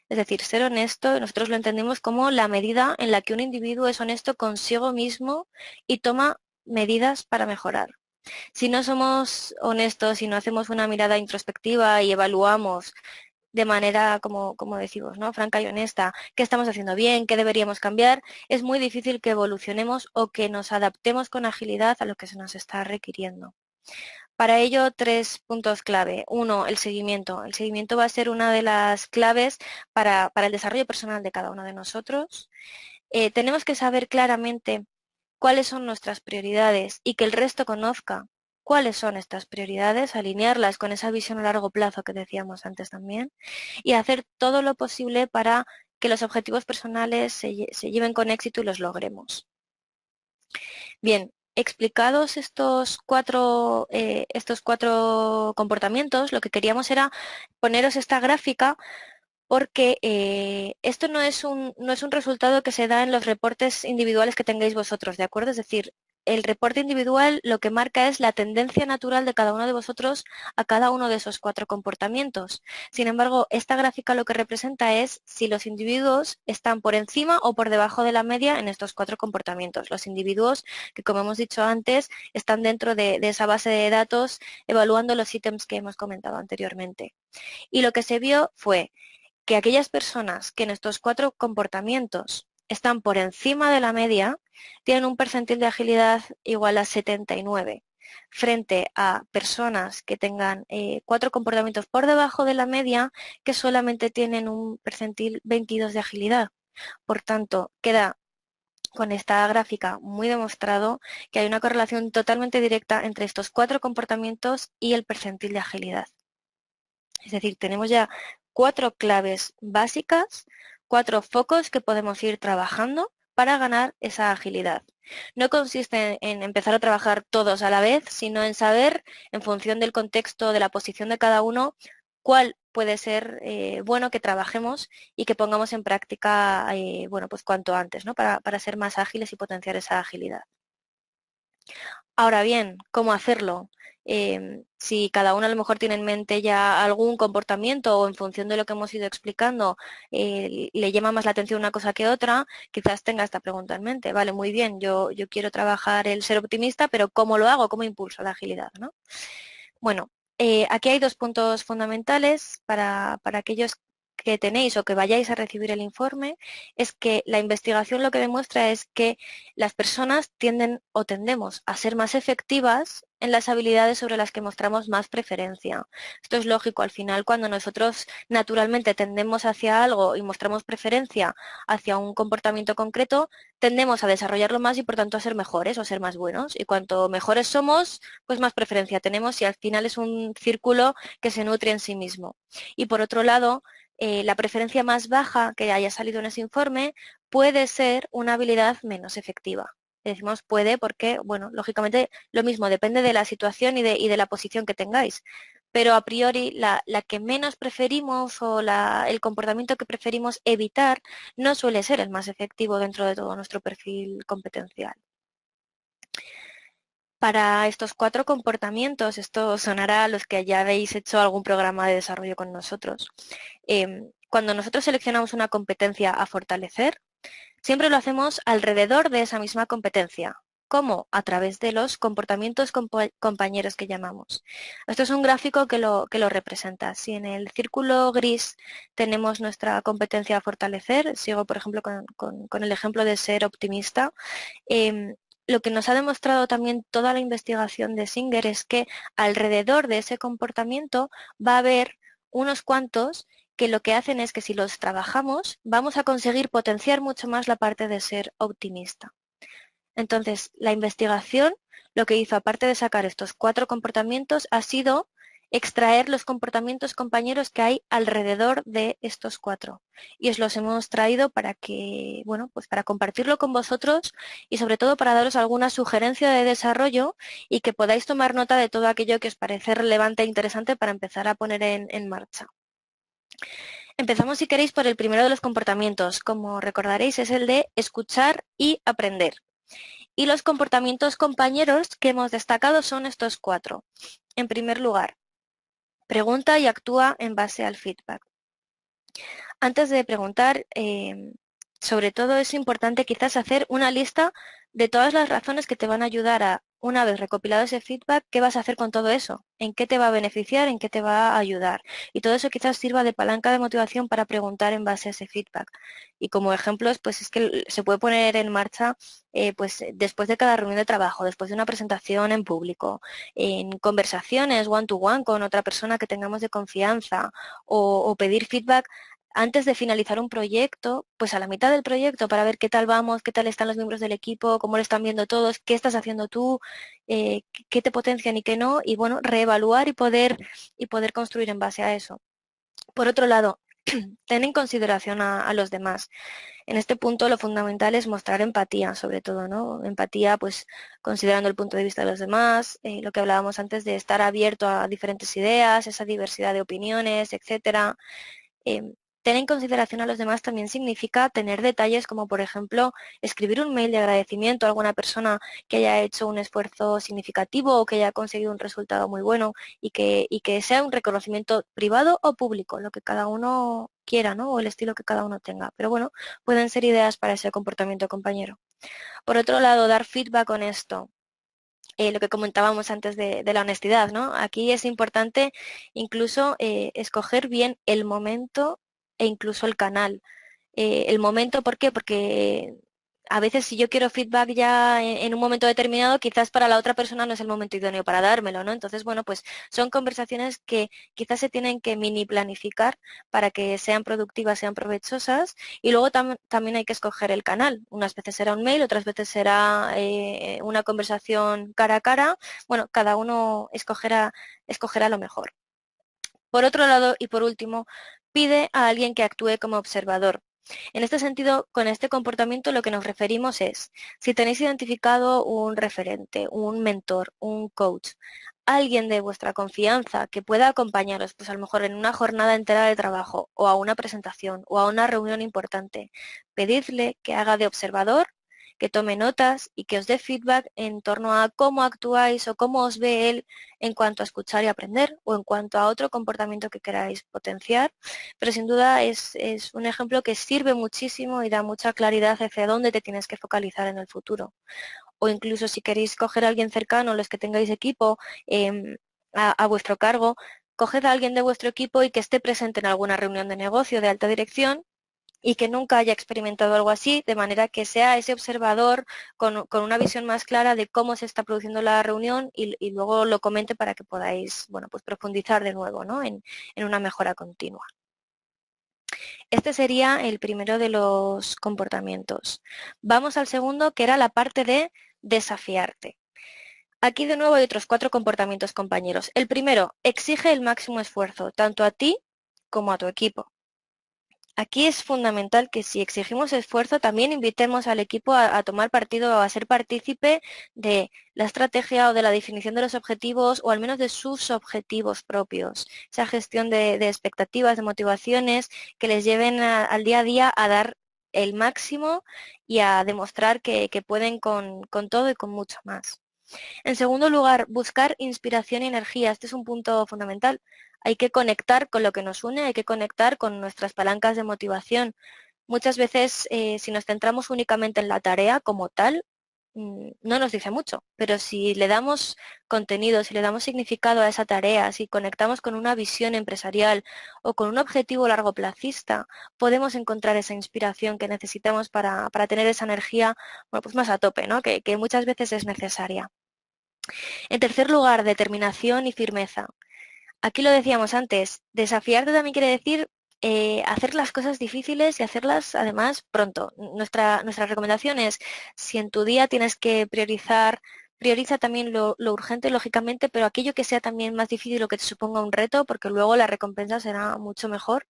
Es decir, ser honesto, nosotros lo entendemos como la medida en la que un individuo es honesto consigo mismo y toma medidas para mejorar. Si no somos honestos, si no hacemos una mirada introspectiva y evaluamos de manera, como decimos, ¿no?, franca y honesta, qué estamos haciendo bien, qué deberíamos cambiar, es muy difícil que evolucionemos o que nos adaptemos con agilidad a lo que se nos está requiriendo. Para ello, 3 puntos clave. Uno, el seguimiento. El seguimiento va a ser una de las claves para el desarrollo personal de cada uno de nosotros. Tenemos que saber claramente cuáles son nuestras prioridades y que el resto conozca cuáles son estas prioridades, alinearlas con esa visión a largo plazo que decíamos antes también, y hacer todo lo posible para que los objetivos personales se lleven con éxito y los logremos. Bien, explicados estos cuatro comportamientos, lo que queríamos era poneros esta gráfica porque esto no es un resultado que se da en los reportes individuales que tengáis vosotros, ¿de acuerdo? Es decir, el reporte individual lo que marca es la tendencia natural de cada uno de vosotros a cada uno de esos 4 comportamientos. Sin embargo, esta gráfica lo que representa es si los individuos están por encima o por debajo de la media en estos 4 comportamientos. Los individuos que, como hemos dicho antes, están dentro de esa base de datos evaluando los ítems que hemos comentado anteriormente. Y lo que se vio fue que aquellas personas que en estos 4 comportamientos están por encima de la media tienen un percentil de agilidad igual a 79, frente a personas que tengan 4 comportamientos por debajo de la media que solamente tienen un percentil 22 de agilidad. Por tanto, queda con esta gráfica muy demostrado que hay una correlación totalmente directa entre estos 4 comportamientos y el percentil de agilidad. Es decir, tenemos ya 4 claves básicas, 4 focos que podemos ir trabajando para ganar esa agilidad. No consiste en empezar a trabajar todos a la vez, sino en saber, en función del contexto, de la posición de cada uno, cuál puede ser bueno que trabajemos y que pongamos en práctica bueno, pues cuanto antes, ¿no?, para ser más ágiles y potenciar esa agilidad. Ahora bien, ¿cómo hacerlo? Si cada uno a lo mejor tiene en mente ya algún comportamiento o en función de lo que hemos ido explicando le llama más la atención una cosa que otra, quizás tenga esta pregunta en mente. Vale, muy bien, yo quiero trabajar el ser optimista, pero ¿cómo lo hago? ¿Cómo impulso la agilidad, ¿no? Bueno, aquí hay 2 puntos fundamentales para aquellos que tenéis o que vayáis a recibir el informe, es que la investigación lo que demuestra es que las personas tienden o tendemos a ser más efectivas en las habilidades sobre las que mostramos más preferencia. Esto es lógico, al final cuando nosotros naturalmente tendemos hacia algo y mostramos preferencia hacia un comportamiento concreto, tendemos a desarrollarlo más y por tanto a ser mejores o a ser más buenos. Y cuanto mejores somos, pues más preferencia tenemos y al final es un círculo que se nutre en sí mismo. Y por otro lado, la preferencia más baja que haya salido en ese informe puede ser una habilidad menos efectiva. Decimos puede porque, bueno, lógicamente lo mismo, depende de la situación y de la posición que tengáis. Pero a priori la que menos preferimos o el comportamiento que preferimos evitar no suele ser el más efectivo dentro de todo nuestro perfil competencial. Para estos 4 comportamientos, esto sonará a los que ya habéis hecho algún programa de desarrollo con nosotros. Cuando nosotros seleccionamos una competencia a fortalecer, siempre lo hacemos alrededor de esa misma competencia. ¿Cómo? A través de los comportamientos compañeros que llamamos. Esto es un gráfico que lo representa. Si en el círculo gris tenemos nuestra competencia a fortalecer, sigo por ejemplo con el ejemplo de ser optimista, lo que nos ha demostrado también toda la investigación de Singer es que alrededor de ese comportamiento va a haber unos cuantos que lo que hacen es que si los trabajamos vamos a conseguir potenciar mucho más la parte de ser optimista. Entonces, la investigación lo que hizo, aparte de sacar estos 4 comportamientos, ha sido extraer los comportamientos compañeros que hay alrededor de estos 4. Y os los hemos traído para que, bueno, pues para compartirlo con vosotros y sobre todo para daros alguna sugerencia de desarrollo y que podáis tomar nota de todo aquello que os parece relevante e interesante para empezar a poner en marcha. Empezamos, si queréis, por el primero de los comportamientos. Como recordaréis, es el de escuchar y aprender. Y los comportamientos compañeros que hemos destacado son estos 4. En primer lugar, Pregunta y actúa en base al feedback. Antes de preguntar, sobre todo es importante quizás hacer una lista de todas las razones que te van a ayudar a, una vez recopilado ese feedback, qué vas a hacer con todo eso, en qué te va a beneficiar, en qué te va a ayudar. Y todo eso quizás sirva de palanca de motivación para preguntar en base a ese feedback. Y como ejemplos, pues es que se puede poner en marcha pues después de cada reunión de trabajo, después de una presentación en público, en conversaciones one-to-one con otra persona que tengamos de confianza o pedir feedback antes de finalizar un proyecto, pues a la mitad del proyecto para ver qué tal vamos, qué tal están los miembros del equipo, cómo lo están viendo todos, qué estás haciendo tú, qué te potencian y qué no, y bueno, reevaluar y poder construir en base a eso. Por otro lado, ten en consideración a los demás. En este punto lo fundamental es mostrar empatía, sobre todo, ¿no? Empatía, pues, considerando el punto de vista de los demás, lo que hablábamos antes de estar abierto a diferentes ideas, esa diversidad de opiniones, etcétera. Eh, Tener en consideración a los demás también significa tener detalles como, por ejemplo, escribir un mail de agradecimiento a alguna persona que haya hecho un esfuerzo significativo o que haya conseguido un resultado muy bueno y que sea un reconocimiento privado o público, lo que cada uno quiera, ¿no? O el estilo que cada uno tenga. Pero bueno, pueden ser ideas para ese comportamiento compañero. Por otro lado, dar feedback honesto. Lo que comentábamos antes de la honestidad, ¿no? Aquí es importante incluso escoger bien el momento e incluso el canal. El momento, ¿por qué? Porque a veces si yo quiero feedback ya en un momento determinado, quizás para la otra persona no es el momento idóneo para dármelo, ¿no? Entonces, bueno, pues son conversaciones que quizás se tienen que mini planificar para que sean productivas, sean provechosas y luego también hay que escoger el canal. Unas veces será un mail, otras veces será una conversación cara a cara. Bueno, cada uno escogerá lo mejor. Por otro lado, y por último, pide a alguien que actúe como observador. En este sentido, con este comportamiento lo que nos referimos es, si tenéis identificado un referente, un mentor, un coach, alguien de vuestra confianza que pueda acompañaros, pues a lo mejor en una jornada entera de trabajo o a una presentación o a una reunión importante, pedidle que haga de observador, que tome notas y que os dé feedback en torno a cómo actuáis o cómo os ve él en cuanto a escuchar y aprender o en cuanto a otro comportamiento que queráis potenciar, pero sin duda es un ejemplo que sirve muchísimo y da mucha claridad hacia dónde te tienes que focalizar en el futuro. O incluso si queréis coger a alguien cercano, los que tengáis equipo a vuestro cargo, coged a alguien de vuestro equipo y que esté presente en alguna reunión de negocio de alta dirección y que nunca haya experimentado algo así, de manera que sea ese observador con una visión más clara de cómo se está produciendo la reunión y luego lo comente para que podáis, bueno, pues profundizar de nuevo, ¿no? en una mejora continua. Este sería el primero de los comportamientos. Vamos al segundo, que era la parte de desafiarte. Aquí de nuevo hay otros 4 comportamientos, compañeros. El primero, exige el máximo esfuerzo, tanto a ti como a tu equipo. Aquí es fundamental que si exigimos esfuerzo, también invitemos al equipo a tomar partido o a ser partícipe de la estrategia o de la definición de los objetivos o al menos de sus objetivos propios. Esa gestión de expectativas, de motivaciones que les lleven al día a día a dar el máximo y a demostrar que pueden con todo y con mucho más. En segundo lugar, buscar inspiración y energía. Este es un punto fundamental. Hay que conectar con lo que nos une, hay que conectar con nuestras palancas de motivación. Muchas veces, si nos centramos únicamente en la tarea como tal, no nos dice mucho, pero si le damos contenido, si le damos significado a esa tarea, si conectamos con una visión empresarial o con un objetivo largoplacista, podemos encontrar esa inspiración que necesitamos para tener esa energía, bueno, pues más a tope, ¿no? Que muchas veces es necesaria. En tercer lugar, determinación y firmeza. Aquí lo decíamos antes, desafiarte también quiere decir hacer las cosas difíciles y hacerlas además pronto. Nuestra recomendación es, si en tu día tienes que priorizar, prioriza también lo urgente, lógicamente, pero aquello que sea también más difícil o que te suponga un reto, porque luego la recompensa será mucho mejor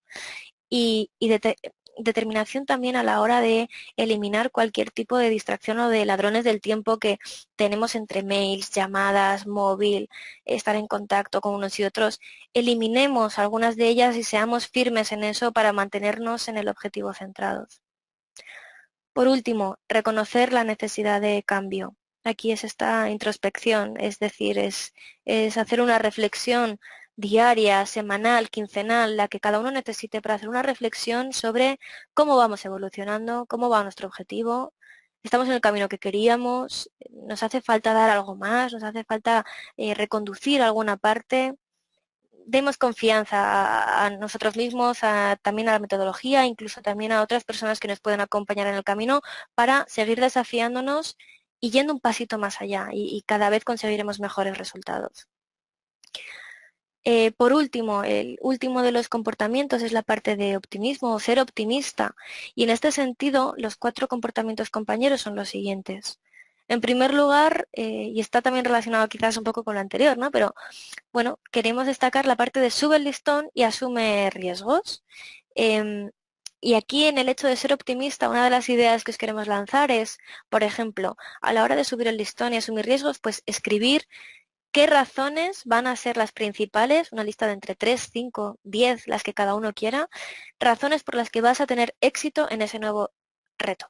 y determinación también a la hora de eliminar cualquier tipo de distracción o de ladrones del tiempo que tenemos entre mails, llamadas, móvil, estar en contacto con unos y otros. Eliminemos algunas de ellas y seamos firmes en eso para mantenernos en el objetivo centrados. Por último, reconocer la necesidad de cambio. Aquí es esta introspección, es decir, es hacer una reflexión diaria, semanal, quincenal, la que cada uno necesite para hacer una reflexión sobre cómo vamos evolucionando, cómo va nuestro objetivo, estamos en el camino que queríamos, nos hace falta dar algo más, nos hace falta reconducir alguna parte. Demos confianza a nosotros mismos, también a la metodología, incluso también a otras personas que nos pueden acompañar en el camino para seguir desafiándonos y yendo un pasito más allá y cada vez conseguiremos mejores resultados. Por último, el último de los comportamientos es la parte de optimismo o ser optimista. Y en este sentido, los 4 comportamientos compañeros son los siguientes. En primer lugar, y está también relacionado quizás un poco con lo anterior, ¿no? Pero bueno, queremos destacar la parte de sube el listón y asume riesgos. Em, y aquí en el hecho de ser optimista, una de las ideas que os queremos lanzar es, por ejemplo, a la hora de subir el listón y asumir riesgos, pues escribir qué razones van a ser las principales, una lista de entre 3, 5, 10, las que cada uno quiera, razones por las que vas a tener éxito en ese nuevo reto,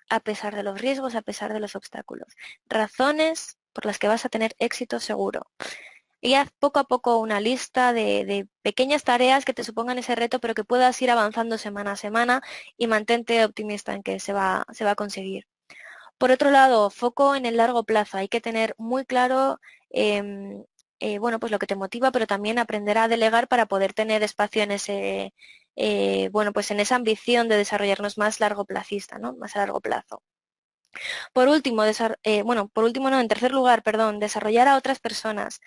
a pesar de los riesgos, a pesar de los obstáculos. Razones por las que vas a tener éxito seguro. Y haz poco a poco una lista de pequeñas tareas que te supongan ese reto, pero que puedas ir avanzando semana a semana y mantente optimista en que se va a conseguir. Por otro lado, foco en el largo plazo. Hay que tener muy claro bueno, pues lo que te motiva, pero también aprender a delegar para poder tener espacio en ese, bueno, pues en esa ambición de desarrollarnos más largoplacista, ¿no? Más a largo plazo. Por último, bueno, por último no, en tercer lugar, perdón, desarrollar a otras personas.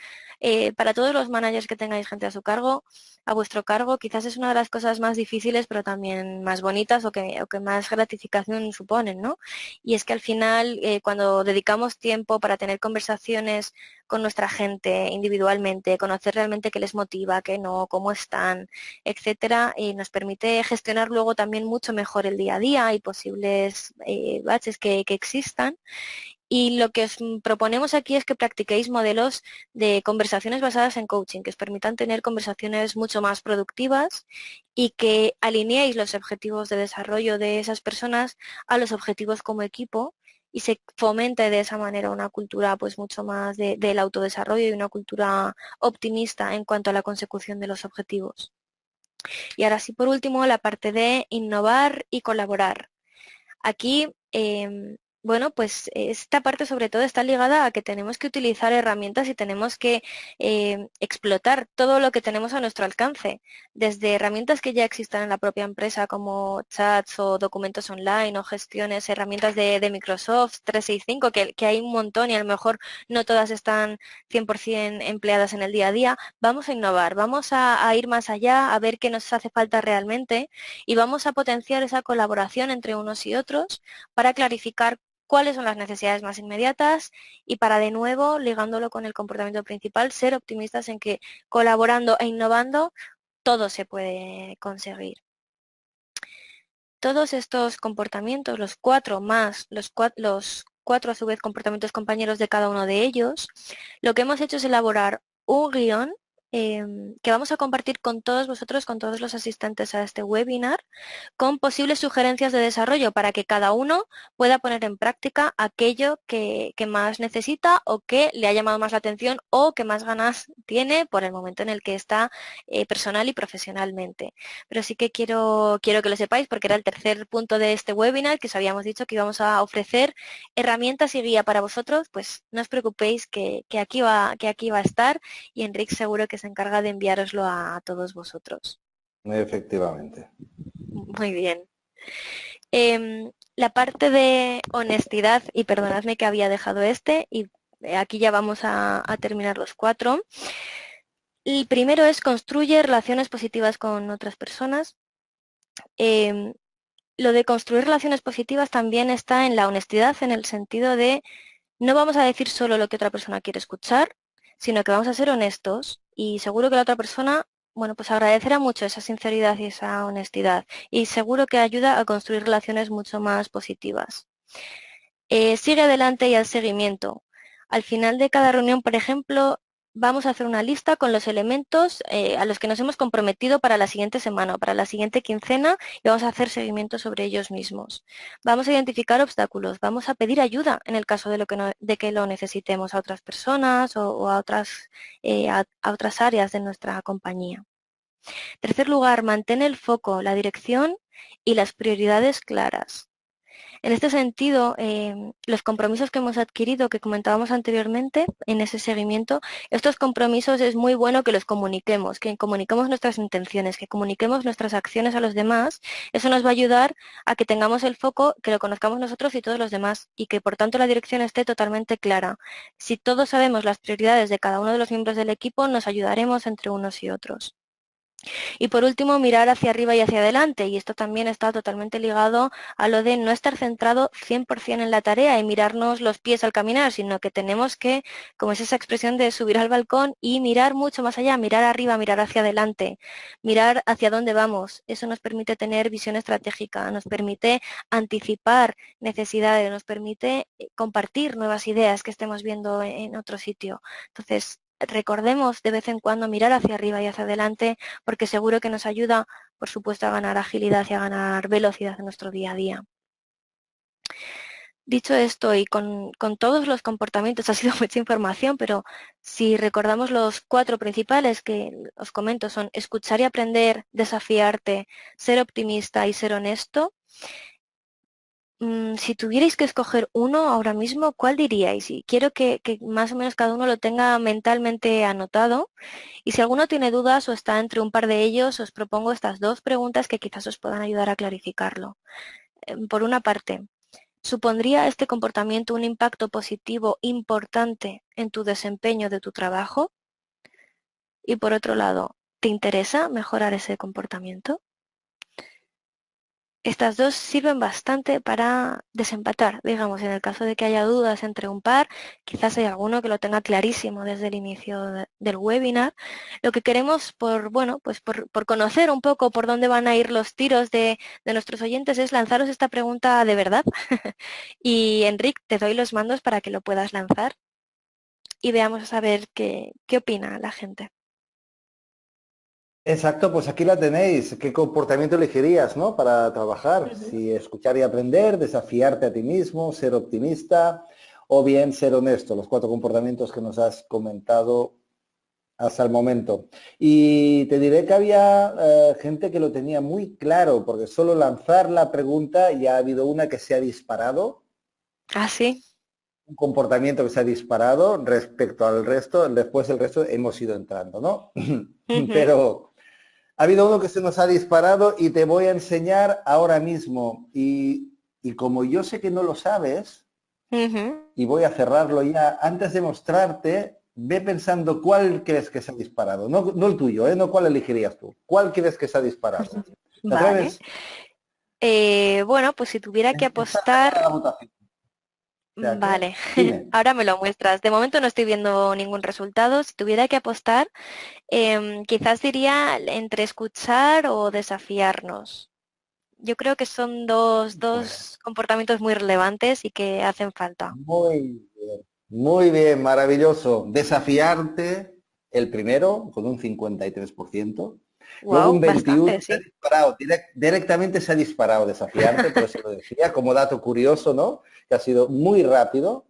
Para todos los managers que tengáis gente a su cargo, a vuestro cargo, quizás es una de las cosas más difíciles, pero también más bonitas o que más gratificación suponen, ¿no? Y es que al final, cuando dedicamos tiempo para tener conversaciones con nuestra gente individualmente, conocer realmente qué les motiva, qué no, cómo están, etcétera, nos permite gestionar luego también mucho mejor el día a día y posibles baches que existan. Y lo que os proponemos aquí es que practiquéis modelos de conversaciones basadas en coaching, que os permitan tener conversaciones mucho más productivas y que alineéis los objetivos de desarrollo de esas personas a los objetivos como equipo y se fomente de esa manera una cultura pues mucho más del autodesarrollo y una cultura optimista en cuanto a la consecución de los objetivos. Y ahora sí, por último, la parte de innovar y colaborar. Aquí, bueno, pues esta parte sobre todo está ligada a que tenemos que utilizar herramientas y tenemos que explotar todo lo que tenemos a nuestro alcance, desde herramientas que ya existan en la propia empresa como chats o documentos online o gestiones, herramientas de Microsoft 365, que hay un montón y a lo mejor no todas están 100% empleadas en el día a día. Vamos a innovar, vamos a ir más allá, a ver qué nos hace falta realmente y vamos a potenciar esa colaboración entre unos y otros para clarificar cuáles son las necesidades más inmediatas y para de nuevo, ligándolo con el comportamiento principal, ser optimistas en que colaborando e innovando todo se puede conseguir. Todos estos comportamientos, los 4 más los 4 a su vez comportamientos compañeros de cada uno de ellos, lo que hemos hecho es elaborar un guión que vamos a compartir con todos vosotros, con todos los asistentes a este webinar, con posibles sugerencias de desarrollo para que cada uno pueda poner en práctica aquello que más necesita o que le ha llamado más la atención o que más ganas tiene por el momento en el que está personal y profesionalmente. Pero sí que quiero que lo sepáis porque era el tercer punto de este webinar que os habíamos dicho que íbamos a ofrecer herramientas y guía para vosotros, pues no os preocupéis que aquí va a estar y Enrique seguro que se encarga de enviároslo a todos vosotros. Efectivamente. Muy bien. La parte de honestidad, y perdonadme que había dejado y aquí ya vamos a terminar los 4. El primero es construye relaciones positivas con otras personas. Lo de construir relaciones positivas también está en la honestidad, en el sentido de no vamos a decir solo lo que otra persona quiere escuchar, sino que vamos a ser honestos y seguro que la otra persona, bueno, pues agradecerá mucho esa sinceridad y esa honestidad y seguro que ayuda a construir relaciones mucho más positivas. Sigue adelante y al seguimiento. Al final de cada reunión, por ejemplo, vamos a hacer una lista con los elementos a los que nos hemos comprometido para la siguiente semana o para la siguiente quincena y vamos a hacer seguimiento sobre ellos mismos. Vamos a identificar obstáculos, vamos a pedir ayuda en el caso de, de que lo necesitemos a otras personas o a otras áreas de nuestra compañía. En tercer lugar, mantén el foco, la dirección y las prioridades claras. En este sentido, los compromisos que hemos adquirido, que comentábamos anteriormente en ese seguimiento, estos compromisos es muy bueno que que comuniquemos nuestras intenciones, que comuniquemos nuestras acciones a los demás. Eso nos va a ayudar a que tengamos el foco, que lo conozcamos nosotros y todos los demás, y que por tanto la dirección esté totalmente clara. Si todos sabemos las prioridades de cada uno de los miembros del equipo, nos ayudaremos entre unos y otros. Y por último, mirar hacia arriba y hacia adelante. Y esto también está totalmente ligado a lo de no estar centrado 100% en la tarea y mirarnos los pies al caminar, sino que tenemos que, como es esa expresión de subir al balcón y mirar mucho más allá, mirar arriba, mirar hacia adelante, mirar hacia dónde vamos. Eso nos permite tener visión estratégica, nos permite anticipar necesidades, nos permite compartir nuevas ideas que estemos viendo en otro sitio. Entonces, recordemos de vez en cuando mirar hacia arriba y hacia adelante porque seguro que nos ayuda, por supuesto, a ganar agilidad y a ganar velocidad en nuestro día a día. Dicho esto, y con todos los comportamientos, ha sido mucha información, pero si recordamos los 4 principales que os comento son escuchar y aprender, desafiarte, ser optimista y ser honesto. Si tuvierais que escoger uno ahora mismo, ¿cuál diríais? Y quiero que más o menos cada uno lo tenga mentalmente anotado. Y si alguno tiene dudas o está entre un par de ellos, os propongo estas 2 preguntas que quizás os puedan ayudar a clarificarlo. Por una parte, ¿supondría este comportamiento un impacto positivo importante en tu desempeño de tu trabajo? Y por otro lado, ¿te interesa mejorar ese comportamiento? Estas 2 sirven bastante para desempatar, digamos, en el caso de que haya dudas entre un par, quizás hay alguno que lo tenga clarísimo desde el inicio del webinar. Lo que queremos bueno, pues por conocer un poco por dónde van a ir los tiros de nuestros oyentes es lanzaros esta pregunta de verdad. Y Enric, te doy los mandos para que lo puedas lanzar y veamos a ver qué opina la gente. Exacto, pues aquí la tenéis. ¿Qué comportamiento elegirías, ¿no? Para trabajar. Si escuchar y aprender, desafiarte a ti mismo, ser optimista o bien ser honesto. Los 4 comportamientos que nos has comentado hasta el momento. Y te diré que había gente que lo tenía muy claro, porque solo lanzar la pregunta ya ha habido una que se ha disparado, Ah, sí. un comportamiento que se ha disparado respecto al resto, después el resto hemos ido entrando, ¿no? Pero ha habido uno que se nos ha disparado y te voy a enseñar ahora mismo. Y como yo sé que no lo sabes, y voy a cerrarlo ya, antes de mostrarte, ve pensando cuál crees que se ha disparado. No, no el tuyo, ¿eh? No cuál elegirías tú. ¿Cuál crees que se ha disparado? ¿Te Vale. atreves? Bueno, pues si tuviera que Está cerrada la apostar, votación. O sea que, vale, dime. ahora me lo muestras. De momento no estoy viendo ningún resultado. Si tuviera que apostar, quizás diría entre escuchar o desafiarnos. Yo creo que son Pues dos comportamientos muy relevantes y que hacen falta. muy bien, maravilloso. Desafiarte, el primero, con un 53%. Luego un Wow, 21 bastante, se ha sí. disparado, directamente se ha disparado desafiarte, por eso lo decía, como dato curioso, ¿no? Que ha sido muy rápido.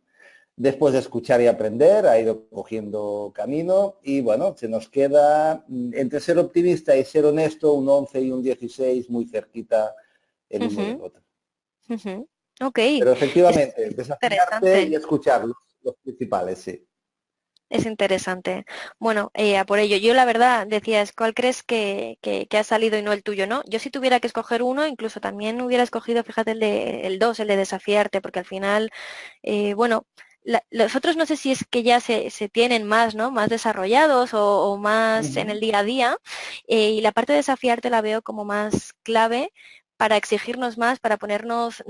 Después de escuchar y aprender, ha ido cogiendo camino y bueno, se nos queda entre ser optimista y ser honesto un 11 y un 16 muy cerquita el uno Ujú, del otro. ujú. Ok, Pero es efectivamente, desafiarte y interesante. escuchar los principales, sí. Es interesante. Bueno, a por ello, yo la verdad decías, ¿cuál crees que ha salido y no el tuyo, no? Yo si tuviera que escoger uno, incluso también hubiera escogido, fíjate, el 2, el de desafiarte, porque al final, bueno, los otros no sé si es que ya se tienen más, ¿no? Más desarrollados o más en el Ujú. día a día, y la parte de desafiarte la veo como más clave para exigirnos más, para ponernos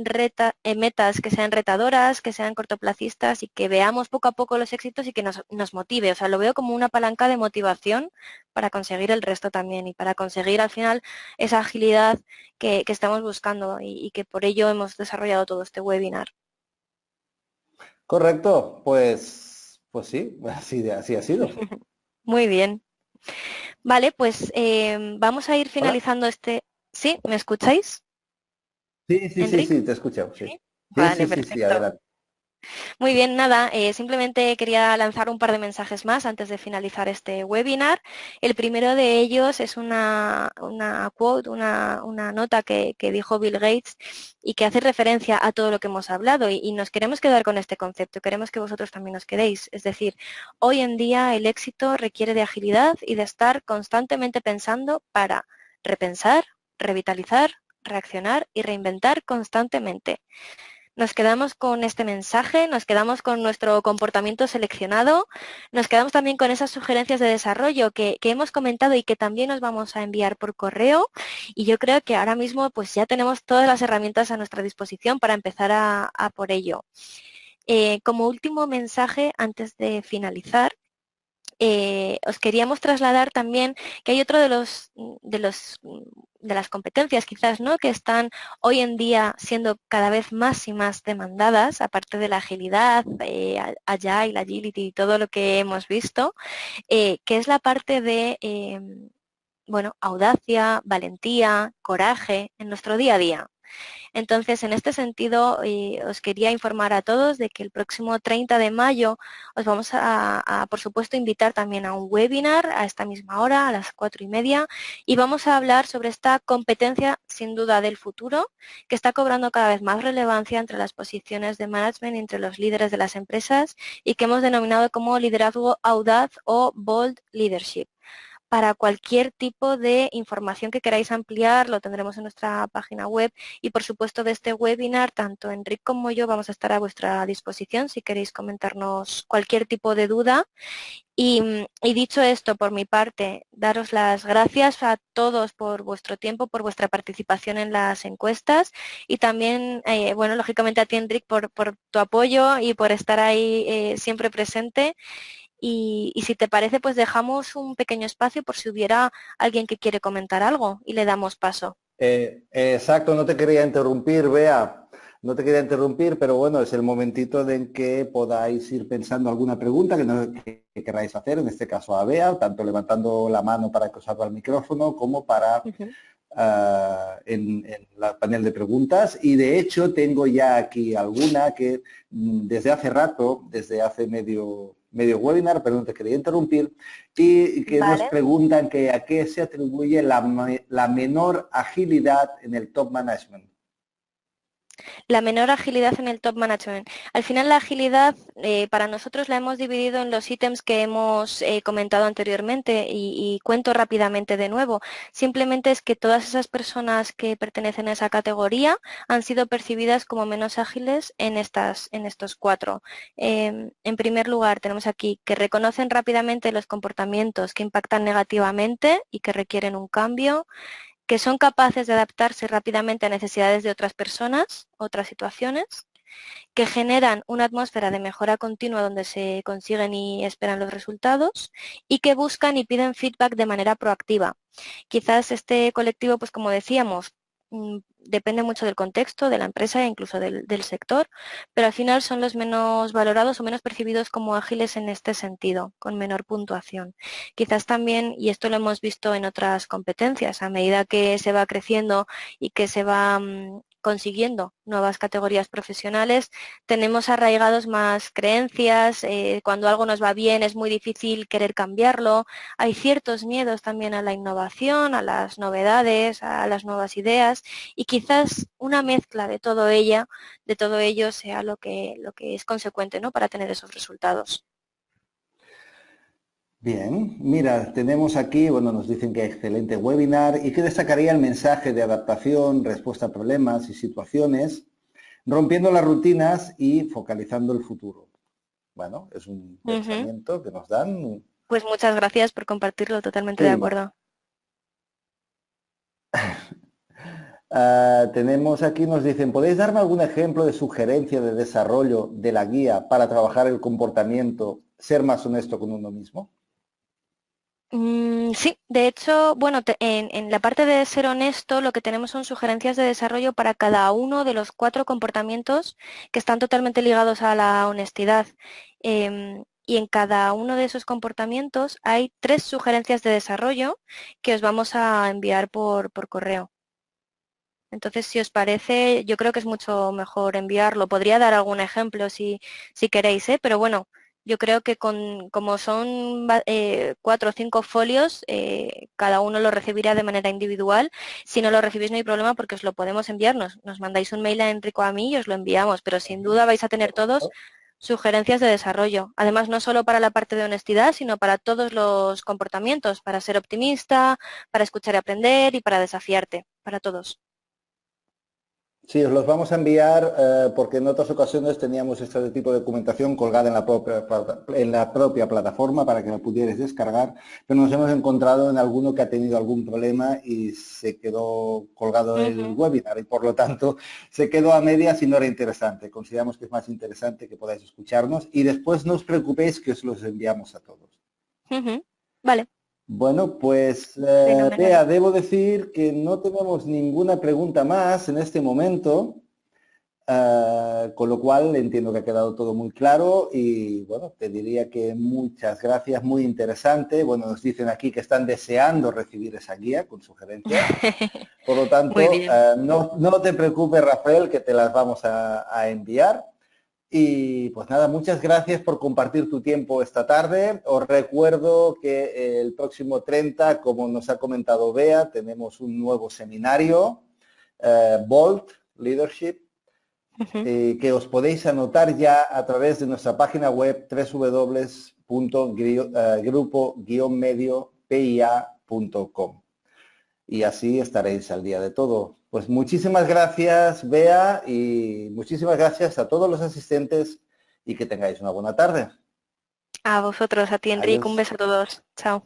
metas que sean retadoras, que sean cortoplacistas y que veamos poco a poco los éxitos y que nos motive. O sea, lo veo como una palanca de motivación para conseguir el resto también y para conseguir al final esa agilidad que estamos buscando y que por ello hemos desarrollado todo este webinar. Correcto, pues Pues sí, así ha sido. Muy bien. Vale, pues vamos a ir ¿Hola? finalizando este... ¿Sí? ¿Me escucháis, Sí, sí, sí, Enric? sí, te he escuchado, sí. Sí. Sí, sí, Vale, sí, sí, perfecto. adelante. Muy bien, nada, simplemente quería lanzar un par de mensajes más antes de finalizar este webinar. El primero de ellos es una quote, una nota que dijo Bill Gates y que hace referencia a todo lo que hemos hablado y nos queremos quedar con este concepto, queremos que vosotros también os quedéis. Es decir, hoy en día el éxito requiere de agilidad y de estar constantemente pensando para repensar, revitalizar, reaccionar y reinventar constantemente. Nos quedamos con este mensaje, nos quedamos con nuestro comportamiento seleccionado, nos quedamos también con esas sugerencias de desarrollo que hemos comentado y que también nos vamos a enviar por correo. Y yo creo que ahora mismo pues ya tenemos todas las herramientas a nuestra disposición para empezar a por ello. Como último mensaje, antes de finalizar, os queríamos trasladar también que hay otro de las competencias quizás, ¿no?, que están hoy en día siendo cada vez más y más demandadas, aparte de la agilidad, Agile, Agility y todo lo que hemos visto, que es la parte de bueno, audacia, valentía, coraje en nuestro día a día. Entonces, en este sentido, os quería informar a todos de que el próximo 30 de mayo os vamos por supuesto, invitar también a un webinar a esta misma hora, a las 4:30, y vamos a hablar sobre esta competencia, sin duda, del futuro, que está cobrando cada vez más relevancia entre las posiciones de management y entre los líderes de las empresas y que hemos denominado como liderazgo audaz o bold leadership. Para cualquier tipo de información que queráis ampliar, lo tendremos en nuestra página web y, por supuesto, de este webinar, tanto Enric como yo vamos a estar a vuestra disposición si queréis comentarnos cualquier tipo de duda. Y dicho esto, por mi parte, daros las gracias a todos por vuestro tiempo, por vuestra participación en las encuestas y también, bueno, lógicamente a ti, Enric, por tu apoyo y por estar ahí siempre presente. Y si te parece, pues dejamos un pequeño espacio por si hubiera alguien que quiere comentar algo y le damos paso. Exacto, no te quería interrumpir, Bea, no te quería interrumpir, pero bueno, es el momentito en que podáis ir pensando alguna pregunta que queráis hacer, en este caso a Bea, tanto levantando la mano para que os abra el micrófono como para Ujú. en la panel de preguntas. Y de hecho tengo ya aquí alguna que desde hace rato, desde hace medio webinar, pero no te quería interrumpir, y que nos Vale. preguntan que a qué se atribuye la menor agilidad en el top management. La menor agilidad en el top management. Al final la agilidad para nosotros la hemos dividido en los ítems que hemos comentado anteriormente y cuento rápidamente de nuevo. Simplemente es que todas esas personas que pertenecen a esa categoría han sido percibidas como menos ágiles en estos cuatro. En primer lugar, tenemos aquí que reconocen rápidamente los comportamientos que impactan negativamente y que requieren un cambio, que son capaces de adaptarse rápidamente a necesidades de otras personas, otras situaciones, que generan una atmósfera de mejora continua donde se consiguen y esperan los resultados y que buscan y piden feedback de manera proactiva. Quizás este colectivo, pues como decíamos, depende mucho del contexto, de la empresa e incluso del sector, pero al final son los menos valorados o menos percibidos como ágiles en este sentido, con menor puntuación. Quizás también, y esto lo hemos visto en otras competencias, a medida que se va creciendo y que se va consiguiendo nuevas categorías profesionales, tenemos arraigados más creencias, cuando algo nos va bien es muy difícil querer cambiarlo, hay ciertos miedos también a la innovación, a las novedades, a las nuevas ideas y quizás una mezcla de todo ello sea lo que es consecuente, ¿no?, para tener esos resultados. Bien, mira, tenemos aquí, bueno, nos dicen que excelente webinar y que destacaría el mensaje de adaptación, respuesta a problemas y situaciones, rompiendo las rutinas y focalizando el futuro. Bueno, es un Ujú. pensamiento que nos dan. Pues muchas gracias por compartirlo, totalmente de Sí, no. acuerdo. Tenemos aquí, nos dicen, ¿podéis darme algún ejemplo de sugerencia de desarrollo de la guía para trabajar el comportamiento, ser más honesto con uno mismo? Sí, de hecho, bueno, en la parte de ser honesto, lo que tenemos son sugerencias de desarrollo para cada uno de los 4 comportamientos que están totalmente ligados a la honestidad. y en cada uno de esos comportamientos hay 3 sugerencias de desarrollo que os vamos a enviar por correo. Entonces, si os parece, yo creo que es mucho mejor enviarlo. Podría dar algún ejemplo si queréis, ¿eh? Pero bueno, yo creo que como son 4 o 5 folios, cada uno lo recibirá de manera individual. Si no lo recibís no hay problema porque os lo podemos enviar. Nos mandáis un mail a Enrico o a mí y os lo enviamos, pero sin duda vais a tener todos sugerencias de desarrollo. Además, no solo para la parte de honestidad, sino para todos los comportamientos, para ser optimista, para escuchar y aprender y para desafiarte, para todos. Sí, os los vamos a enviar porque en otras ocasiones teníamos este tipo de documentación colgada en la propia plataforma para que la pudierais descargar, pero nos hemos encontrado en alguno que ha tenido algún problema y se quedó colgado el webinar y por lo tanto se quedó a medias y no era interesante. Consideramos que es más interesante que podáis escucharnos y después no os preocupéis que os los enviamos a todos. Vale. Bueno, pues Fenomenal. Bea, debo decir que no tenemos ninguna pregunta más en este momento, con lo cual entiendo que ha quedado todo muy claro y bueno, te diría que muchas gracias, muy interesante. Bueno, nos dicen aquí que están deseando recibir esa guía con sugerencias. Por lo Muy tanto, bien. no te preocupes, Rafael, que te las vamos a enviar. Y pues nada, muchas gracias por compartir tu tiempo esta tarde. Os recuerdo que el próximo 30, como nos ha comentado Bea, tenemos un nuevo seminario, Bold Leadership, que os podéis anotar ya a través de nuestra página web www.grupo-medio-pia.com y así estaréis al día de todo. Pues muchísimas gracias, Bea, y muchísimas gracias a todos los asistentes y que tengáis una buena tarde. A vosotros, a ti, Enrique. Un Adiós. beso a todos. Chao.